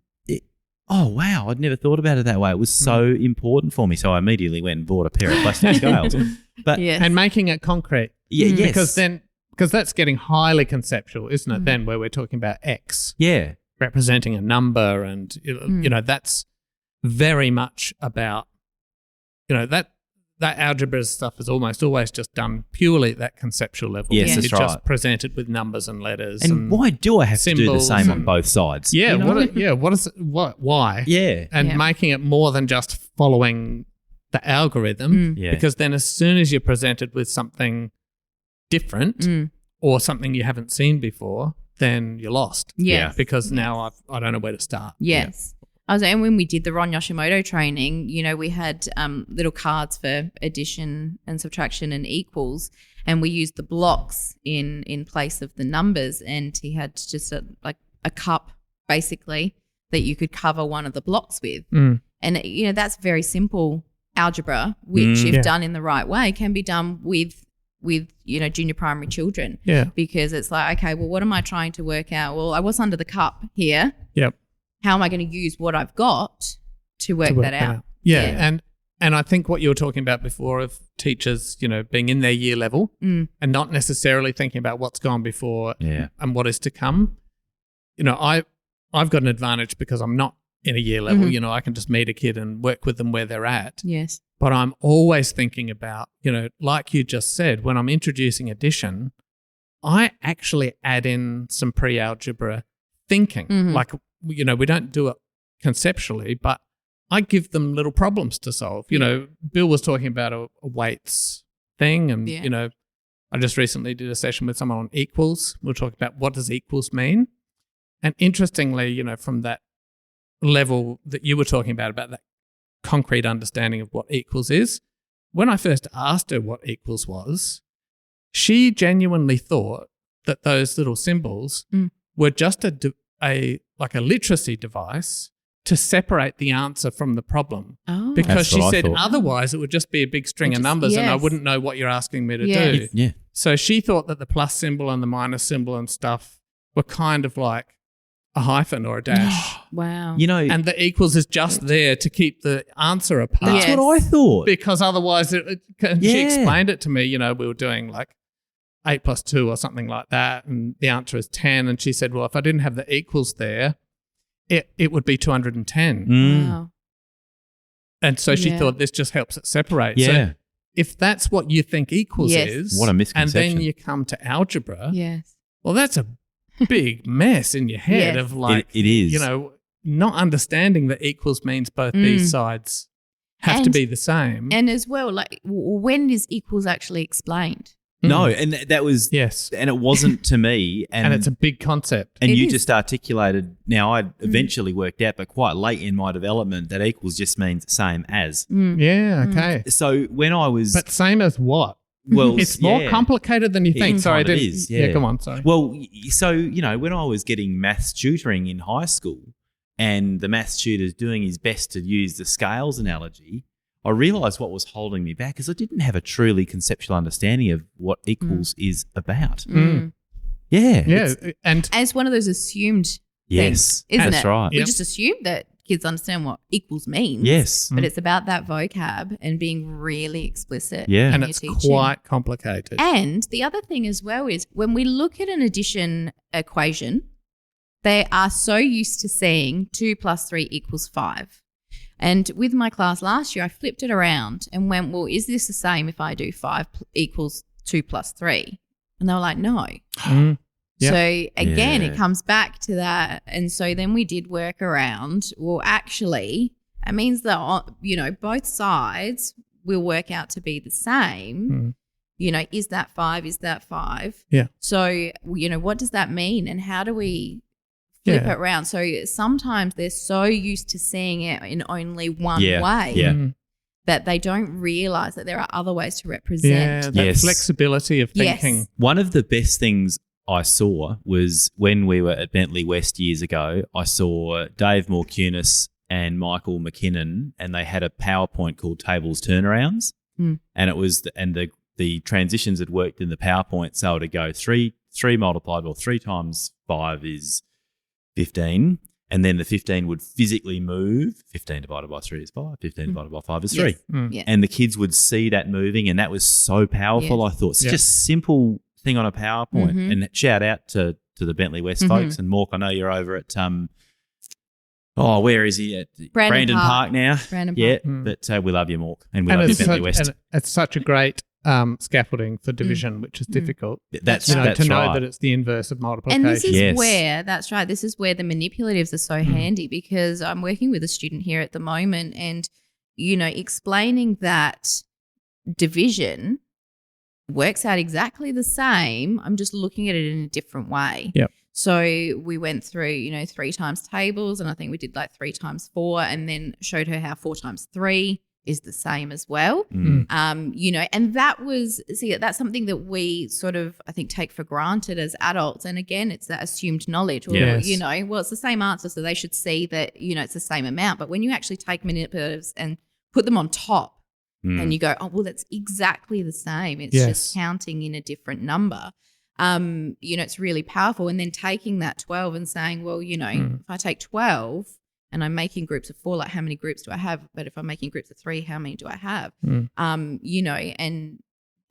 Oh, wow, I'd never thought about it that way. It was so important for me. So I immediately went and bought a pair of plastic scales. But And making it concrete. Yes. Because that's getting highly conceptual, isn't it, then, where we're talking about X. Yeah. Representing a number and, that's very much about, that algebra stuff is almost always just done purely at that conceptual level. Yes, that's it's right. just presented with numbers and letters. And why do I have to do the same on both sides? Yeah, why? Yeah. And making it more than just following the algorithm, because then as soon as you're presented with something different or something you haven't seen before, then you're lost. Yes. Because now I don't know where to start. Yes. And when we did the Ron Yoshimoto training, we had little cards for addition and subtraction and equals, and we used the blocks in place of the numbers. And he had just a cup basically that you could cover one of the blocks with. And, that's very simple algebra, which if done in the right way can be done with junior primary children. Yeah. Because it's like, okay, well, what am I trying to work out? Well, what's under the cup here? Yep. How am I going to use what I've got to work that out? Yeah. And I think what you were talking about before of teachers, being in their year level and not necessarily thinking about what's gone before and what is to come. I've got an advantage because I'm not in a year level. I can just meet a kid and work with them where they're at. Yes. But I'm always thinking about, like you just said, when I'm introducing addition, I actually add in some pre-algebra thinking. Like, we don't do it conceptually, but I give them little problems to solve. Bill was talking about a weights thing and, I just recently did a session with someone on equals. We'll talk about what does equals mean. And interestingly, from that level that you were talking about that concrete understanding of what equals is, when I first asked her what equals was, she genuinely thought that those little symbols were just a literacy device to separate the answer from the problem. Oh. Because she said thought. Otherwise it would just be a big string of numbers and I wouldn't know what you're asking me to do. Yeah. So she thought that the plus symbol and the minus symbol and stuff were kind of like a hyphen or a dash. Wow. And the equals is just there to keep the answer apart. That's what I thought. Because otherwise, she explained it to me, we were doing like 8 plus 2 or something like that, and the answer is 10. And she said, well, if I didn't have the equals there, it would be 210. Wow. And so she thought this just helps it separate. Yeah. So if that's what you think equals is, what a misconception. and then you come to algebra, Yes. well, that's a big mess in your head of like, it is. Not understanding that equals means both these sides have to be the same. And as well, like, when is equals actually explained? No, and that was Yes. and it wasn't to me, and it's a big concept. and It you is. just articulated. Now I eventually worked out, but quite late in my development, that equals just means same as. Yeah, okay. So when I was, But same as what? well, It's more yeah. complicated than you think. It Sorry, I kind of didn't. is, yeah. Come on, sorry. Well, so when I was getting maths tutoring in high school, and the maths tutor's doing his best to use the scales analogy, I realised what was holding me back is I didn't have a truly conceptual understanding of what equals is about. Yeah. Yeah, and As one of those assumed Yes, things, isn't that's it? right. We just assume that kids understand what equals means. Yes. But it's about that vocab and being really explicit. Yeah. and when it's you're teaching. quite complicated. And the other thing as well is when we look at an addition equation, they are so used to seeing 2 plus 3 equals 5. And with my class last year, I flipped it around and went, well, is this the same if I do 5 equals 2 plus 3? And they were like, no. Yep. So again, Yeah. it comes back to that. And so then we did work around, well, actually, it means that, both sides will work out to be the same. Is that 5? Is that 5? Yeah. So, what does that mean? And how do we flip it around? So sometimes they're so used to seeing it in only one way Yeah. that they don't realize that there are other ways to Yeah, represent. that Yes. flexibility of Yes. thinking. One of the best things I saw was when we were at Bentley West years ago, I saw Dave Morcunis and Michael McKinnon, and they had a PowerPoint called Tables Turnarounds. And it was the transitions had worked in the PowerPoint, so to go 3 multiplied, or 3 times 5 is 15, and then the 15 would physically move. 15 divided by 3 is 5. 15 divided by 5 is 3. Yes. Yeah. And the kids would see that moving, and that was so powerful. Yes. I thought such a simple thing on a PowerPoint. And shout out to the Bentley West folks. And Mork, I know you're over at where is he at? Brandon Park now. Brandon Yeah, Park. but we love you, Mork, and we love you, Bentley West. and it's such a great scaffolding for division, which is difficult. That's To know right. that it's the inverse of multiplication. And this is Yes. where, that's right, this is where the manipulatives are so handy, because I'm working with a student here at the moment and, explaining that division works out exactly the same. I'm just looking at it in a different way. Yep. So we went through, 3 times tables, and I think we did like 3 times 4, and then showed her how 4 times 3 is the same as well. You know, and that's something that we sort of, I think, take for granted as adults. And again, it's that assumed knowledge, or, you know, well, it's the same answer, so they should see that, you know, it's the same amount. But when you actually take manipulatives and put them on top and you go, oh, well, that's exactly the same. It's just counting in a different number. You know, it's really powerful. And then taking that 12 and saying, well, you know, if I take 12 and I'm making groups of 4, like how many groups do I have? But if I'm making groups of 3, how many do I have? You know, and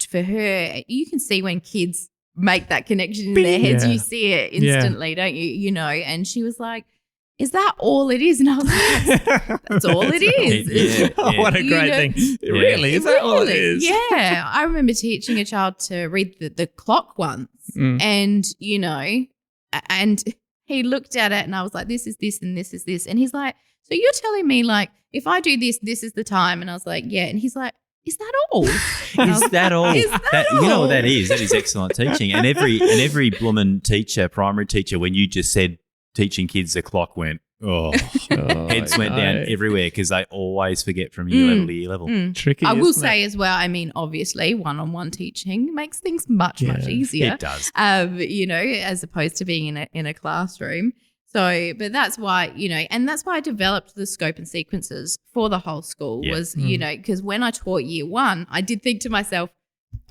for her, you can see when kids make that connection in their heads, you see it instantly, don't you? You know, and she was like, is that all it is? And I was like, that's all it is. What a great thing. Really? Is that all it is? Yeah. I remember teaching a child to read the clock once and, you know, and he looked at it and I was like, this is this and this is this. And he's like, so you're telling me, like, if I do this, this is the time? And I was like, yeah. And he's like, is that all? Is that all? Is that all? You know what that is? That is excellent teaching. And every bloomin' teacher, primary teacher, when you just said teaching kids, the clock went, heads went down everywhere because they always forget from year level to year level. Tricky. I will say as well, I mean, obviously, one-on-one teaching makes things much easier. It does. You know, as opposed to being in a classroom. So, but that's why, you know, and that's why I developed the scope and sequences for the whole school was, you know, because when I taught year 1, I did think to myself,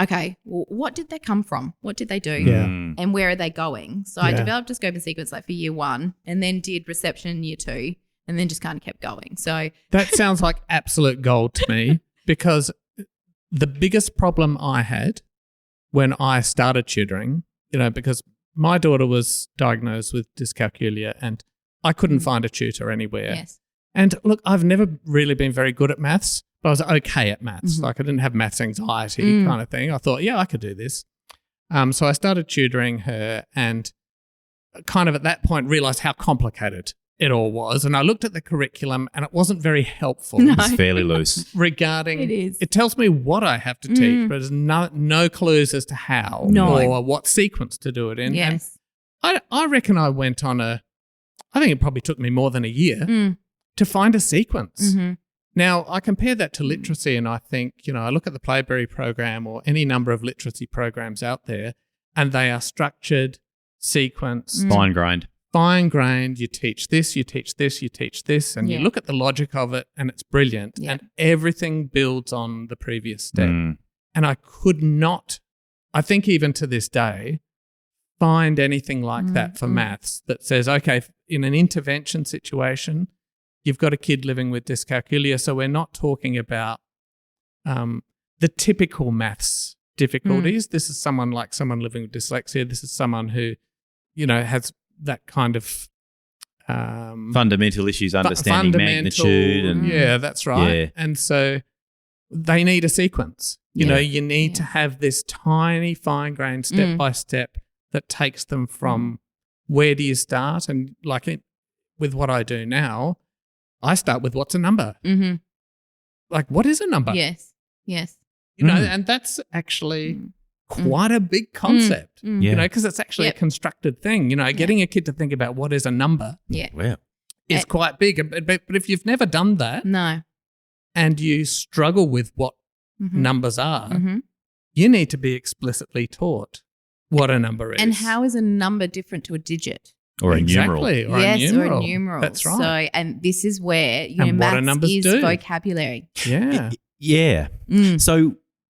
okay, well, what did they come from? What did they do? And where are they going? So I developed a scope and sequence like for year 1 and then did reception in year 2 and then just kind of kept going. So that sounds like absolute gold to me, because the biggest problem I had when I started tutoring, you know, because my daughter was diagnosed with dyscalculia and I couldn't find a tutor anywhere. Yes. And look, I've never really been very good at maths, but I was okay at maths. Like I didn't have maths anxiety kind of thing. I thought, yeah, I could do this. So I started tutoring her and kind of at that point realised how complicated it all was. And I looked at the curriculum and it wasn't very helpful. No. It's fairly loose. Regarding, It is. it tells me what I have to teach, but there's no clues as to how or what sequence to do it in. Yes. And I reckon I went on I think it probably took me more than a year to find a sequence. Now, I compare that to literacy and I think, you know, I look at the Playberry program or any number of literacy programs out there and they are structured, sequenced, fine-grained. You teach this, you teach this, you teach this, and you look at the logic of it and it's brilliant and everything builds on the previous step. And I could not, I think even to this day, find anything like that for maths that says, okay, in an intervention situation, you've got a kid living with dyscalculia, so we're not talking about the typical maths difficulties. This is someone living with dyslexia. This is someone who, you know, has that kind of fundamental issues, understanding magnitude. And that's right. Yeah. And so they need a sequence. You know, you need to have this tiny, fine-grained step-by-step that takes them from where do you start? And like with what I do now, I start with what's a number? Like, what is a number? Yes. You know, and that's actually quite a big concept, you know, because it's actually a constructed thing. You know, getting a kid to think about what is a number is quite big. But if you've never done that and you struggle with what numbers are, you need to be explicitly taught what a number is. And how is a number different to a digit? Or a numeral. Or a numeral. That's right. So, and this is where, you know, maths is vocabulary. Yeah. So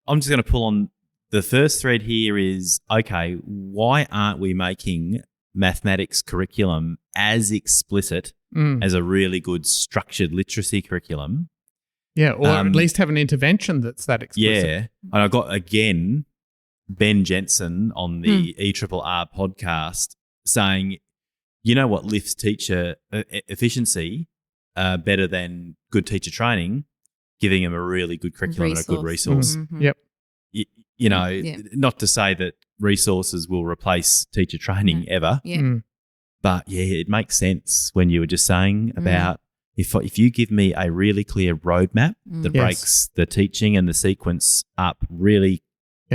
I'm just going to pull on the first thread here is, okay, why aren't we making mathematics curriculum as explicit as a really good structured literacy curriculum? Yeah, or at least have an intervention that's that explicit. Yeah. And I got, again, Ben Jensen on the ERRR podcast saying, you know what lifts teacher efficiency better than good teacher training? Giving them a really good curriculum and a good resource. Yep. You know, not to say that resources will replace teacher training ever, but it makes sense when you were just saying about if you give me a really clear roadmap that breaks the teaching and the sequence up really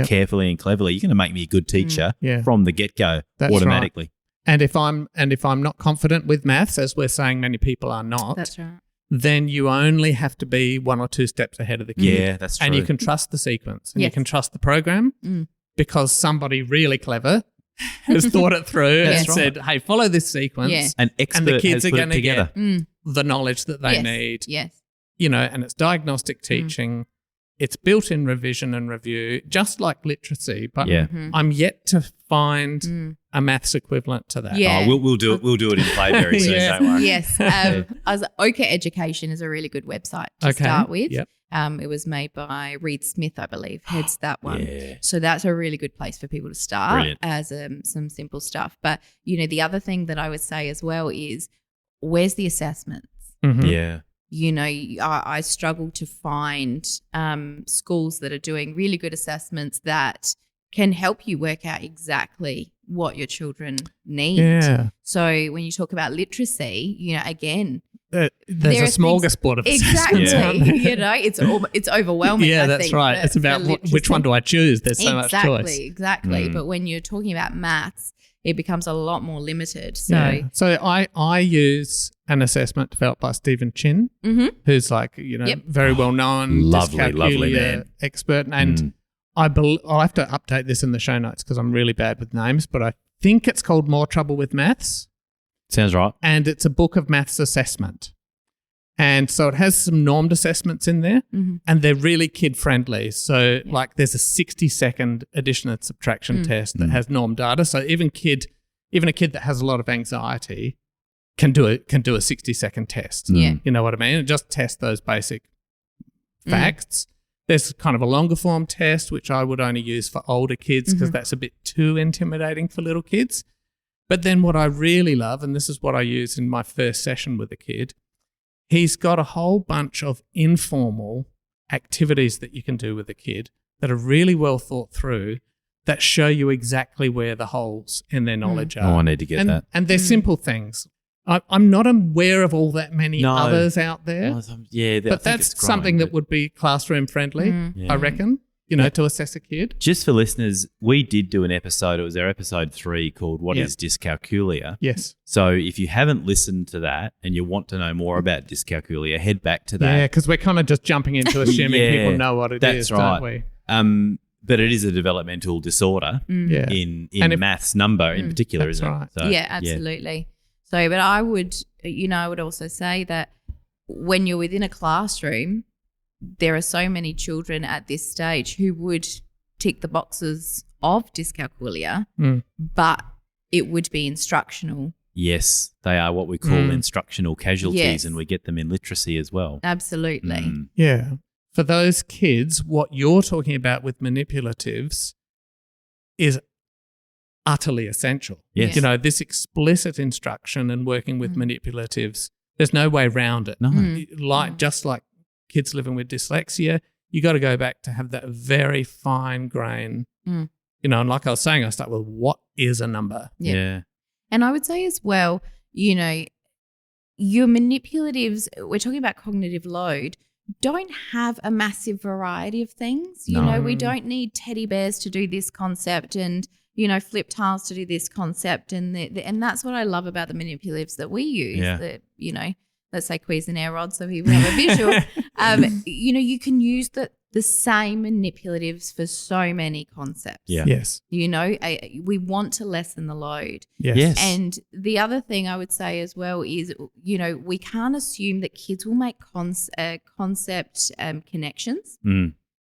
carefully and cleverly, you're going to make me a good teacher from the get-go automatically. Right. And if I'm not confident with maths, as we're saying many people are not, that's right, then you only have to be 1 or 2 steps ahead of the kid. Yeah, that's true. And you can trust the sequence and you Yes. can trust the program because somebody really clever has thought it through and That's said, hey, follow this sequence. Yeah. An expert And the kids has are put going it to together. get the knowledge that they Yes. need. Yes. You know, and it's diagnostic teaching. It's built-in revision and review, just like literacy. But Yeah. I'm yet to find a maths equivalent to that. Yeah. Oh, we'll do it. We'll do it in play very soon. Yeah. Don't worry. Yes. As Oka Education is a really good website to start with. Yep. It was made by Reed Smith, I believe, heads that one. Yeah. So that's a really good place for people to start Brilliant. as some simple stuff. But, you know, the other thing that I would say as well is where's the assessments? Mhm. Yeah. You know, I struggle to find schools that are doing really good assessments that can help you work out exactly what your children need. Yeah. So when you talk about literacy, you know, again, There's There a are things- smorgasbord of assessments. exactly, aren't there? you know, it's overwhelming. Yeah, I that's think, right. for- It's about for which one literacy. do I choose? There's so much choice. Exactly. But when you're talking about maths, it becomes a lot more limited. So, Yeah. So I use an assessment developed by Stephen Chin, who's like, you know, Yep. very well known Lovely dyscalculia man. expert. And I'll have to update this in the show notes because I'm really bad with names, but I think it's called More Trouble with Maths. Sounds right. And it's a book of maths assessment. And so it has some normed assessments in there and they're really kid friendly. So like there's a 60-second addition and subtraction test that has normed data. So even a kid that has a lot of anxiety can do a 60-second test. Yeah. You know what I mean? And just test those basic facts. There's kind of a longer form test, which I would only use for older kids because that's a bit too intimidating for little kids. But then what I really love, and this is what I use in my first session with a kid, he's got a whole bunch of informal activities that you can do with a kid that are really well thought through that show you exactly where the holes in their knowledge are. Oh, I need to get that. And they're simple things. I'm not aware of all that many No. others out there, Yeah, but that's something that would be classroom friendly, I reckon, you know, to assess a kid. Just for listeners, we did do an episode. It was our episode 3 called What is Dyscalculia? Yes. So if you haven't listened to that and you want to know more about dyscalculia, head back to that. Yeah, because we're kind of just jumping into assuming Yeah, people know what it is, that's right. don't we? But it is a developmental disorder Yeah. in And if- maths number in particular, That's isn't right. it? So, yeah, absolutely. So, but I would also say that when you're within a classroom, there are so many children at this stage who would tick the boxes of dyscalculia, but it would be instructional. Yes, they are what we call instructional casualties, Yes. and we get them in literacy as well. Absolutely. Mm. Yeah. For those kids, what you're talking about with manipulatives is utterly essential. Yes. You know, this explicit instruction and working with manipulatives, there's no way around it. No. Just like kids living with dyslexia, you got to go back to have that very fine grain. You know, and like I was saying, I start with what is a number? Yeah. And I would say as well, you know, your manipulatives, we're talking about cognitive load, don't have a massive variety of things. You No. know, we don't need teddy bears to do this concept and, you know, flip tiles to do this concept. And and that's what I love about the manipulatives that we use. Yeah. That, you know, let's say Cuisinart rod so people have a visual. You know, you can use the same manipulatives for so many concepts. Yeah. Yes. You know, we want to lessen the load. Yes. Yes. And the other thing I would say as well is, you know, we can't assume that kids will make concept connections.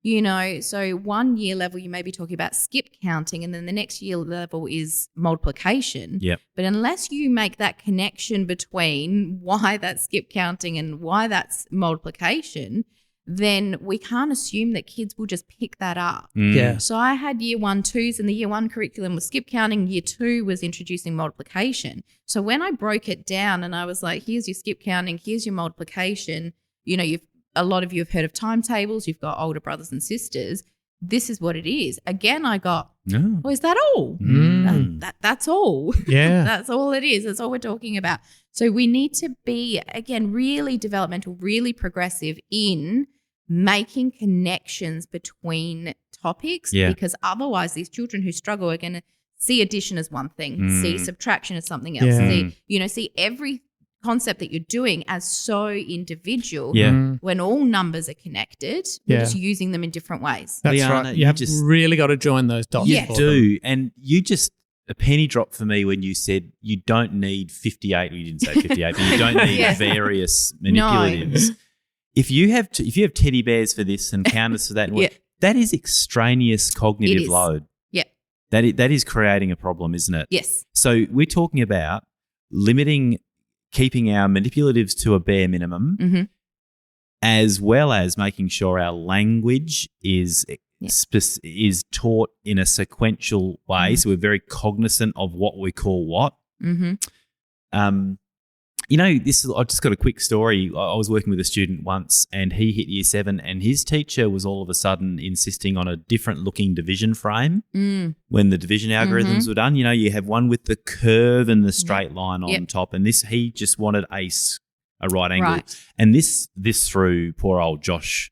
You know, so 1 year level, you may be talking about skip counting, and then the next year level is multiplication. Yep. But unless you make that connection between why that's skip counting and why that's multiplication, then we can't assume that kids will just pick that up. Yeah. So I had year 1, 2s, and the year 1 curriculum was skip counting. Year 2 was introducing multiplication. So when I broke it down and I was like, here's your skip counting, here's your multiplication, you know, a lot of you have heard of timetables. You've got older brothers and sisters. This is what it is. Again, I got, oh, is that all? That's all. Yeah. That's all it is. That's all we're talking about. So we need to be, again, really developmental, really progressive in making connections between topics, because otherwise these children who struggle are going to see addition as one thing, see subtraction as something else, see every concept that you're doing as so individual Yeah. when all numbers are connected. We're just using them in different ways. That's Liana, right. you You have just- really got to join those dots. Yes. for You them. do. And you just, a penny dropped for me when you said you don't need 58. Well, you didn't say 58, but you don't need Yeah. various manipulatives. If you have teddy bears for this and counters for that, Yeah. that is extraneous cognitive It is. load. Yeah. That is creating a problem, isn't it? Yes. So we're talking about keeping our manipulatives to a bare minimum, Mm-hmm. as well as making sure our language is is taught in a sequential way. So we're very cognizant of what we call what. Mm-hmm. I just got a quick story. I was working with a student once and he hit year 7 and his teacher was all of a sudden insisting on a different looking division frame when the division algorithms were done. You have one with the curve and the straight line on top, and he just wanted a right angle. Right. And this threw poor old Josh,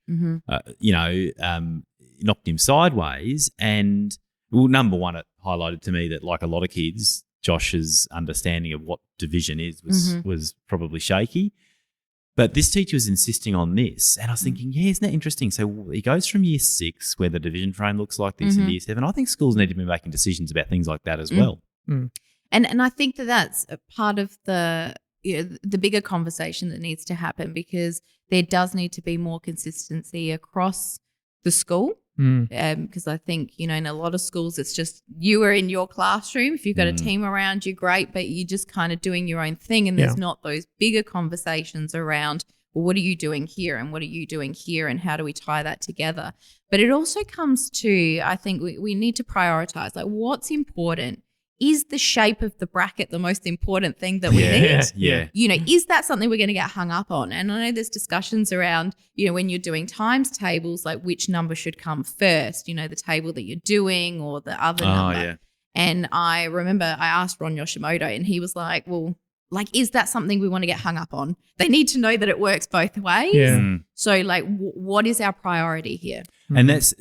knocked him sideways. And number one, it highlighted to me that, like a lot of kids, Josh's understanding of what division is was probably shaky. But this teacher was insisting on this. And I was thinking, isn't that interesting? So he goes from year 6, where the division frame looks like this, into year 7. I think schools need to be making decisions about things like that as well. Mm. And I think that's a part of the bigger conversation that needs to happen, because there does need to be more consistency across the school. Because I think, in a lot of schools, it's just you are in your classroom. If you've got a team around you, great, but you're just kind of doing your own thing, and there's not those bigger conversations around, well, what are you doing here and what are you doing here and how do we tie that together? But it also comes to, I think we need to prioritize, like, what's important. Is the shape of the bracket the most important thing that we need? Yeah. Is that something we're going to get hung up on? And I know there's discussions around, when you're doing times tables, like which number should come first, the table that you're doing or the other number. Yeah. And I remember I asked Ron Yoshimoto and he was like, well, is that something we want to get hung up on? They need to know that it works both ways. Yeah. So what is our priority here? And that's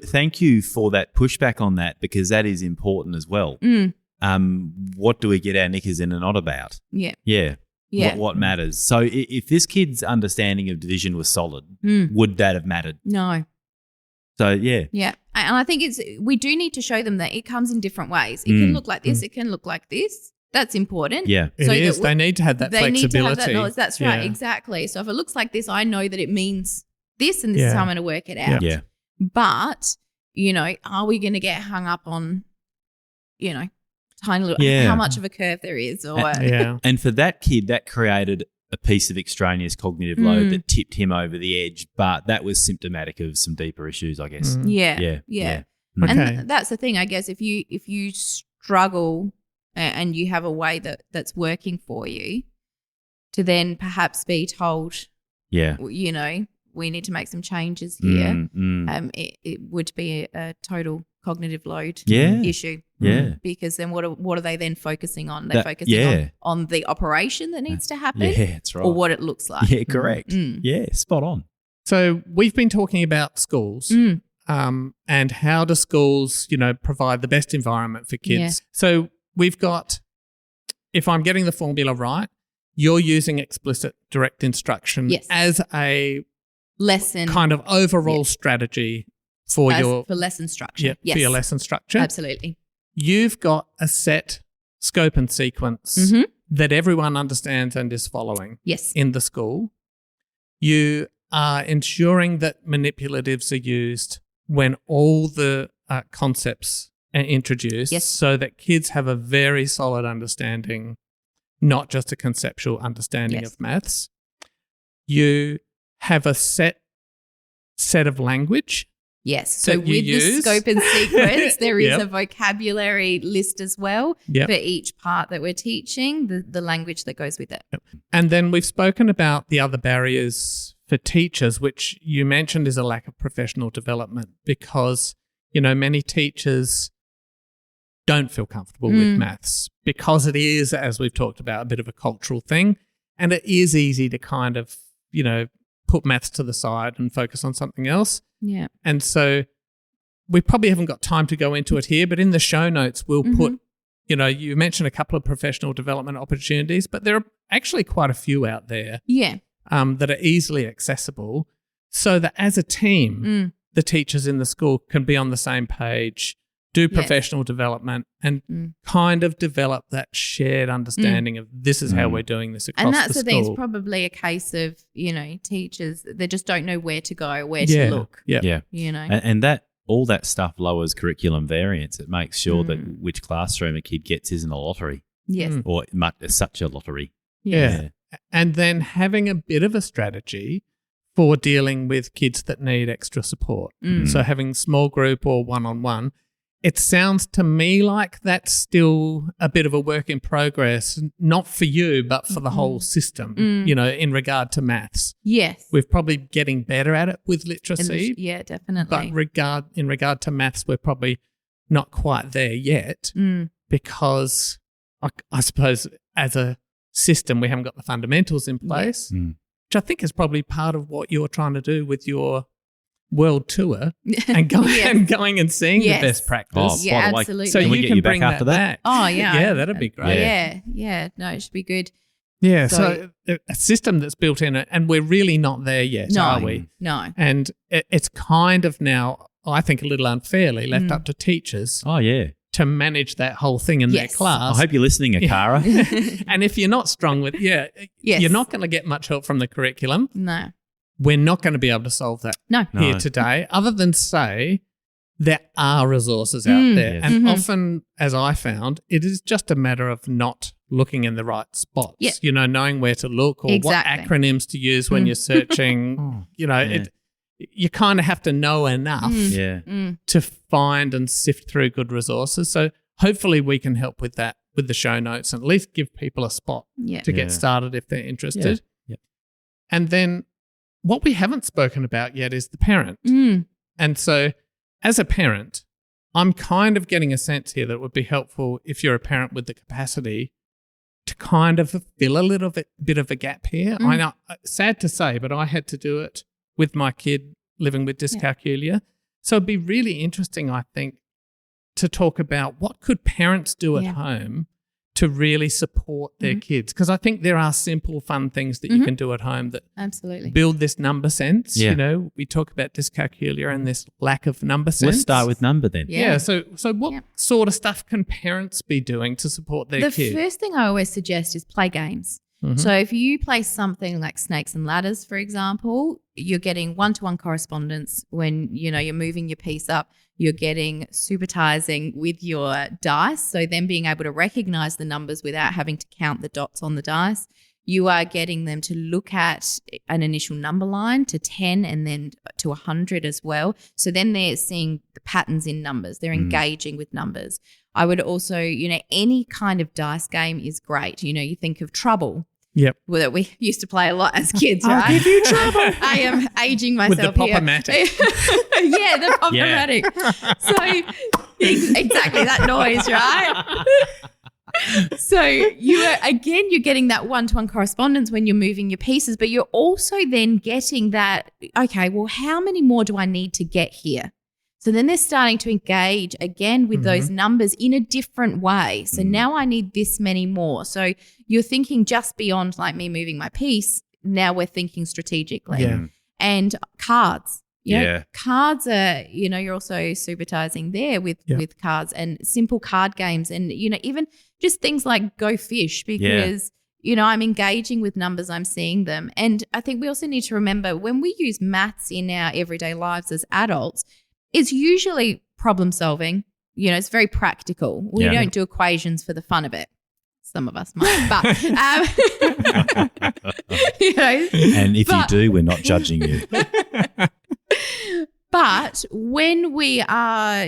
thank you for that pushback on that, because that is important as well. What do we get our knickers in a knot about? Yeah. Yeah. Yeah. What matters? So if this kid's understanding of division was solid, would that have mattered? No. So yeah. Yeah. And I think we do need to show them that it comes in different ways. It can look like this. It can look like this. That's important. Yeah. It is. They need to have that flexibility. They need to have that knowledge. That's right. Exactly. So if it looks like this, I know that it means this, and this is how I'm going to work it out. Yeah. But, are we going to get hung up on, tiny little, how much of a curve there is? Or And for that kid, that created a piece of extraneous cognitive load that tipped him over the edge, but that was symptomatic of some deeper issues, I guess. Yeah. Okay. And that's the thing, I guess, if you struggle and you have a way that's working for you, to then perhaps be told, we need to make some changes here. It would be a total cognitive load issue. Yeah. Because then what are they then focusing on? They're focusing on the operation that needs to happen. Yeah, that's right. Or what it looks like. Yeah, correct. Yeah, spot on. So we've been talking about schools and how do schools, provide the best environment for kids. Yeah. So we've got, if I'm getting the formula right, you're using explicit direct instruction as a lesson kind of overall strategy for lesson structure. For your lesson structure. Absolutely. You've got a set scope and sequence that everyone understands and is following in the school. You are ensuring that manipulatives are used when all the concepts are introduced so that kids have a very solid understanding, not just a conceptual understanding of maths. You have a set of language. Yes. So with the scope and sequence, there is a vocabulary list as well for each part that we're teaching, the language that goes with it. And then we've spoken about the other barriers for teachers, which you mentioned is a lack of professional development, because, many teachers don't feel comfortable with maths because it is, as we've talked about, a bit of a cultural thing. And it is easy to kind of, put maths to the side and focus on something else. Yeah. And so we probably haven't got time to go into it here, but in the show notes, we'll put you mentioned a couple of professional development opportunities, but there are actually quite a few out there that are easily accessible so that as a team, the teachers in the school can be on the same page, do professional development and kind of develop that shared understanding of this is how we're doing this across the school. And that's the thing. It's probably a case of, teachers, they just don't know where to go, where to look. Yeah. And that all that stuff lowers curriculum variance. It makes sure that which classroom a kid gets isn't a lottery. Yes. Or such a lottery. Yeah. And then having a bit of a strategy for dealing with kids that need extra support. So having small group or one-on-one. It sounds to me like that's still a bit of a work in progress, not for you, but for the whole system, in regard to maths. Yes. We're probably getting better at it with literacy. Yeah, definitely. But in regard to maths, we're probably not quite there yet because I suppose as a system, we haven't got the fundamentals in place, which I think is probably part of what you're trying to do with your world tour and going and seeing the best practice. Oh, yeah, by the way, absolutely. So you can bring that back. Oh, yeah. Yeah, that'd be great. Yeah. No, it should be good. Yeah, so a system that's built in it, and we're really not there yet, are we? No. And it's kind of now, I think, a little unfairly left up to teachers. Oh, yeah. To manage that whole thing in their class. I hope you're listening, Akara. And if you're not strong with, you're not going to get much help from the curriculum. No. We're not going to be able to solve that here today, other than say there are resources out there. And often, as I found, it is just a matter of not looking in the right spots, knowing where to look or what acronyms to use when you're searching. You kind of have to know enough to find and sift through good resources. So hopefully we can help with that with the show notes and at least give people a spot to get started if they're interested. Yeah. And then what we haven't spoken about yet is the parent. And so as a parent, I'm kind of getting a sense here that it would be helpful if you're a parent with the capacity to kind of fill a little bit of a gap here. I know, sad to say, but I had to do it with my kid living with dyscalculia. So it'd be really interesting, I think, to talk about what could parents do at home to really support their kids. Because I think there are simple, fun things that you can do at home that build this number sense. Yeah. We talk about dyscalculia and this lack of number sense. Let's start with number then. Yeah. So what sort of stuff can parents be doing to support their kids? The first thing I always suggest is play games. So if you play something like Snakes and Ladders, for example, you're getting one-to-one correspondence when, you're moving your piece up. You're getting supertizing with your dice, so then being able to recognize the numbers without having to count the dots on the dice. You are getting them to look at an initial number line to 10 and then to 100 as well. So then they're seeing the patterns in numbers. They're engaging with numbers. I would also, any kind of dice game is great. You think of Trouble. Yep. Well, that we used to play a lot as kids, right? I'll give you trouble. I am aging myself with the here. Pop-O-Matic. Yeah, the Pop-O-Matic. So exactly that noise, right? So you're getting that one-to-one correspondence when you're moving your pieces, but you're also then getting that, okay, well, how many more do I need to get here? So then they're starting to engage again with those numbers in a different way. So now I need this many more. So you're thinking just beyond like me moving my piece. Now we're thinking strategically. Yeah. And cards. Cards are, you're also supertizing there with cards and simple card games and, even just things like Go Fish because, I'm engaging with numbers, I'm seeing them. And I think we also need to remember when we use maths in our everyday lives as adults, it's usually problem solving. It's very practical. We don't do equations for the fun of it. Some of us might, but And if you do, we're not judging you. But when we are,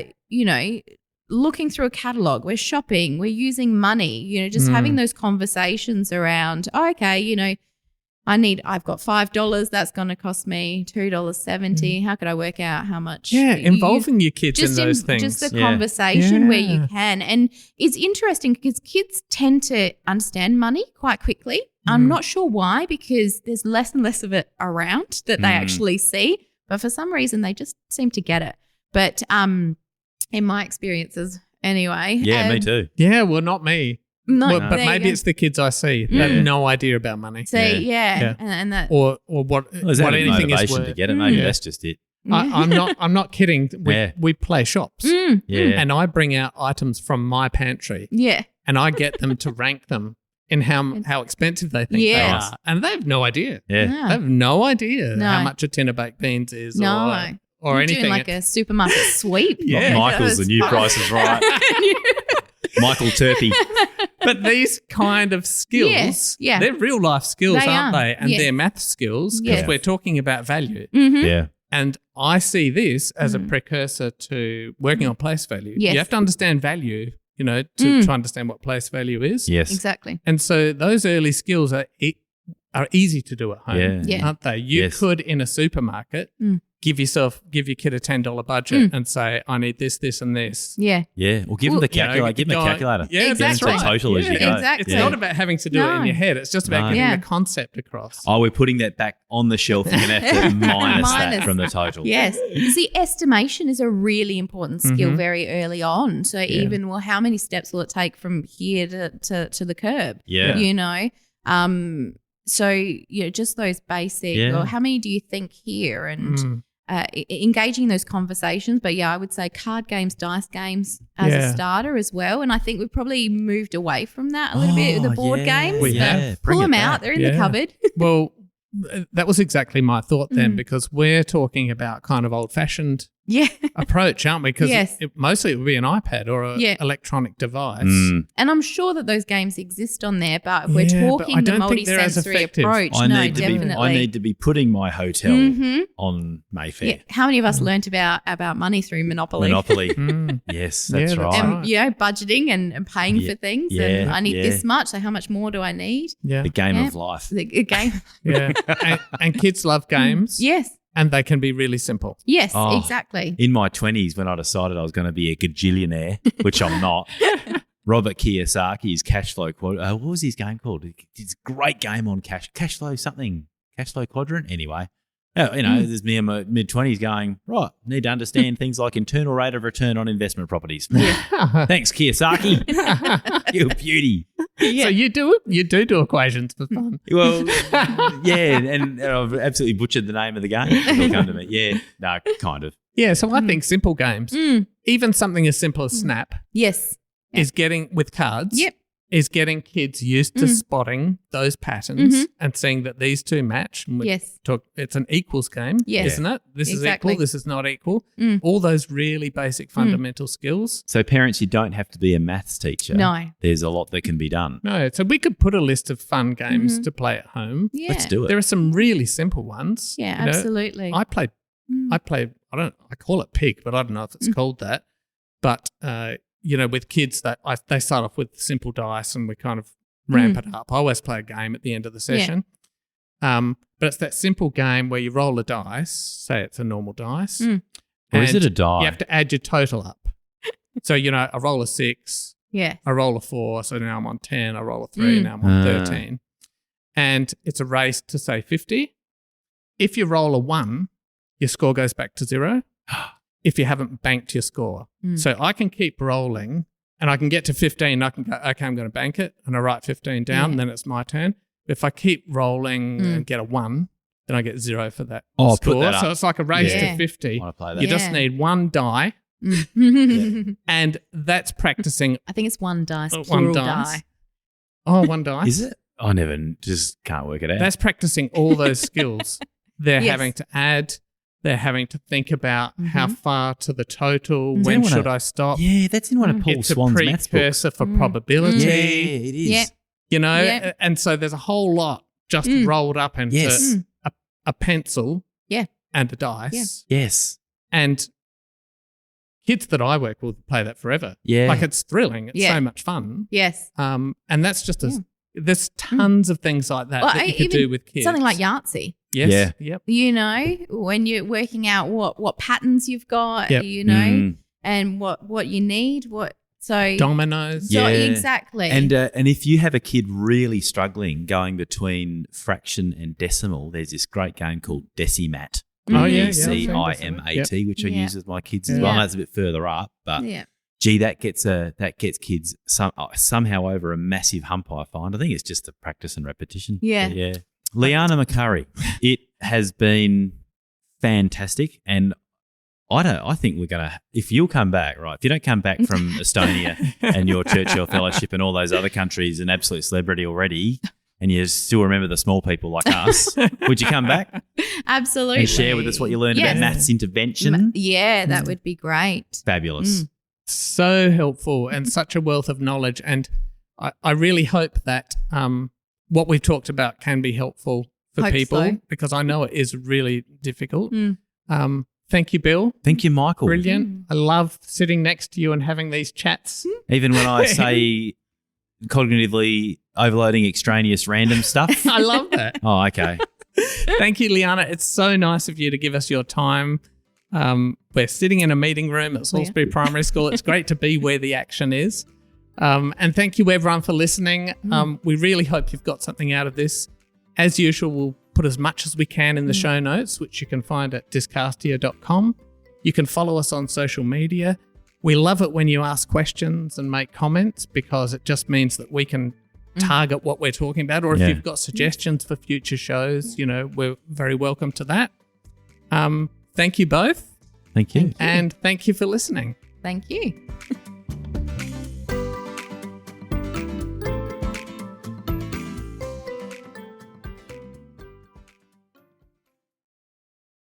looking through a catalog, we're shopping, we're using money, just having those conversations around, I've got $5. That's going to cost me $2.70. How could I work out how much? Yeah, involving your kids in those things. Just a conversation where you can. And it's interesting because kids tend to understand money quite quickly. I'm not sure why, because there's less and less of it around that they actually see. But for some reason, they just seem to get it. But in my experiences anyway. Yeah, me too. Yeah, well, not me. No, Well, but there you maybe go. it's the kids I see. They have no idea about money. See, Yeah. yeah. And that. Or what, Well, there's what that anything is motivation worth. to get it. Maybe Yeah. that's just it. I'm not kidding. We play shops. Yeah. And I bring out items from my pantry Yeah. and I get them to rank them in how expensive they think they Yes. are. And they have no idea. Yeah. No. They have no idea No. how much a tin of baked beans is No. or You're anything. doing like a supermarket sweep. Yeah. Michael's the new Price is Right. Michael Turpey. But these kind of skills, Yes, yeah. they're real life skills, They aren't are, they? And yes. they're math skills because Yes. we're talking about value. Mm-hmm. Yeah. And I see this as a precursor to working on place value. Yes. You have to understand value, to try understand what place value is. Yes. Exactly. And so those early skills are easy to do at home, Yeah. Yeah. aren't they? You Yes. could, in a supermarket, give your kid a $10 budget and say, I need this, this, and this. Yeah. Yeah. Well, give them the calculator. Give them a calculator. Yeah, Exactly. that's right. Total as you go. Exactly. It's not about having to do it in No. your head. It's just about No. getting Yeah. the concept across. Oh, we're putting that back on the shelf. You're going to have to minus that Minus. from the total. Yes. You see, estimation is a really important skill very early on. So even, well, how many steps will it take from here to the curb? Yeah. You know? So, just those basic, Yeah. well, how many do you think here? And engaging in those conversations. But yeah, I would say card games, dice games as a starter as well. And I think we've probably moved away from that a little bit with the board games. We but have. Pull Bring it them out. back. They're in the cupboard. Well, that was exactly my thought then because we're talking about kind of old-fashioned Yeah. approach, aren't we? Because Yes. mostly it would be an iPad or an Yeah. electronic device. Mm. And I'm sure that those games exist on there, but we're Yeah, but talking I the don't think they're as multi-sensory effective. approach. I No, need definitely. to be putting my hotel on Mayfair. Yeah. How many of us learnt about money through Monopoly? Monopoly. Mm. Yes, Yeah, that's that's right. right. Budgeting and paying for things. And I need this much, so how much more do I need? Yeah. The game Yeah. of life. The game. Yeah. and kids love games. Yes. And they can be really simple. Yes, Oh. exactly. In my 20s, when I decided I was going to be a gajillionaire, which I'm not, Robert Kiyosaki's cash flow quote. What was his game called? It's a great game on cash flow something, cash flow quadrant. Anyway, there's me in my mid-20s going, right, need to understand things like internal rate of return on investment properties. Thanks, Kiyosaki. You're a beauty. So you do equations for fun. Well, yeah, and I've absolutely butchered the name of the game. It'll come to me. Yeah, no, kind of. Yeah, so I think simple games, even something as simple as Snap, Yes. is getting with cards. Yep. Is getting kids used to spotting those patterns and seeing that these two match. And we Yes. it's an equals game, Yes. isn't it? This Exactly. is equal, this is not equal. All those really basic fundamental skills. So parents, you don't have to be a maths teacher. No. There's a lot that can be done. No, so we could put a list of fun games to play at home. Yeah. Let's do it. There are some really simple ones. Yeah, you know. absolutely. I play, I call it pig, but I don't know if it's called that. But, with kids they start off with simple dice and we kind of ramp it up. I always play a game at the end of the session. But it's that simple game where you roll a dice, say it's a normal dice. Or is and it a die? You have to add your total up. So, I roll a 6, yeah. I roll a 4, so now I'm on 10. I roll a 3, now I'm on 13. And it's a race to, say, 50. If you roll a 1, your score goes back to 0 if you haven't banked your score. So I can keep rolling and I can get to 15 and I can go, okay, I'm going to bank it, and I write 15 down and then it's my turn. If I keep rolling and get a 1, then I get 0 for that Oh, score. put that So up. it's like a race Yeah. to 50. I want to play that. You just Yeah. need one die, and that's practicing. I think it's one dice, One plural dice. die. Oh, one dice. Is it? I never just can't work it out. That's practicing all those skills. They're Yes. having to add. They're having to think about how far to the total. Is When that should one I stop? yeah, that's in one of Paul It's a Swan's maths books. precursor for probability. Yeah, it is. Yeah. Yeah. And so there's a whole lot just rolled up into Yes. a pencil Yeah. and a dice. Yes. And kids that I work with play that forever. Yeah. Like it's thrilling. It's Yeah. so much fun. Yes. And that's just there's tons of things like that Well, that you could even do with kids. Something like Yahtzee. Yes. Yeah. Yep. When you're working out what patterns you've got, Yep. and what you need, Dominoes. So Yeah. exactly. And if you have a kid really struggling going between fraction and decimal, there's this great game called Decimat. Oh, yeah. DCIMAT, which I Yeah. use with my kids as Yeah. well. That's a bit further up, but yeah. gee, that gets kids somehow over a massive hump, I find. I think it's just the practice and repetition. Yeah. But yeah. Liana McCurry, it has been fantastic, and I think we're going to, if you'll come back, right, if you don't come back from Estonia and your Churchill Fellowship and all those other countries, an absolute celebrity already, and you still remember the small people like us, would you come back? Absolutely. And share with us what you learned about maths intervention? Yeah, that would be great. Fabulous. So helpful and such a wealth of knowledge. And I really hope that what we've talked about can be helpful for people, because I know it is really difficult. Thank you, Bill. Thank you, Michael. Brilliant. I love sitting next to you and having these chats. Even when I say cognitively overloading extraneous random stuff. I love that. Oh, okay. Thank you, Liana. It's so nice of you to give us your time. We're sitting in a meeting room at Salisbury Primary School. It's great to be where the action is. And thank you, everyone, for listening. We really hope you've got something out of this. As usual, we'll put as much as we can in the show notes, which you can find at discastia.com. You can follow us on social media. We love it when you ask questions and make comments, because it just means that we can target what we're talking about. Or if you've got suggestions for future shows, we're very welcome to that. Thank you both. Thank you. And thank you for listening. Thank you.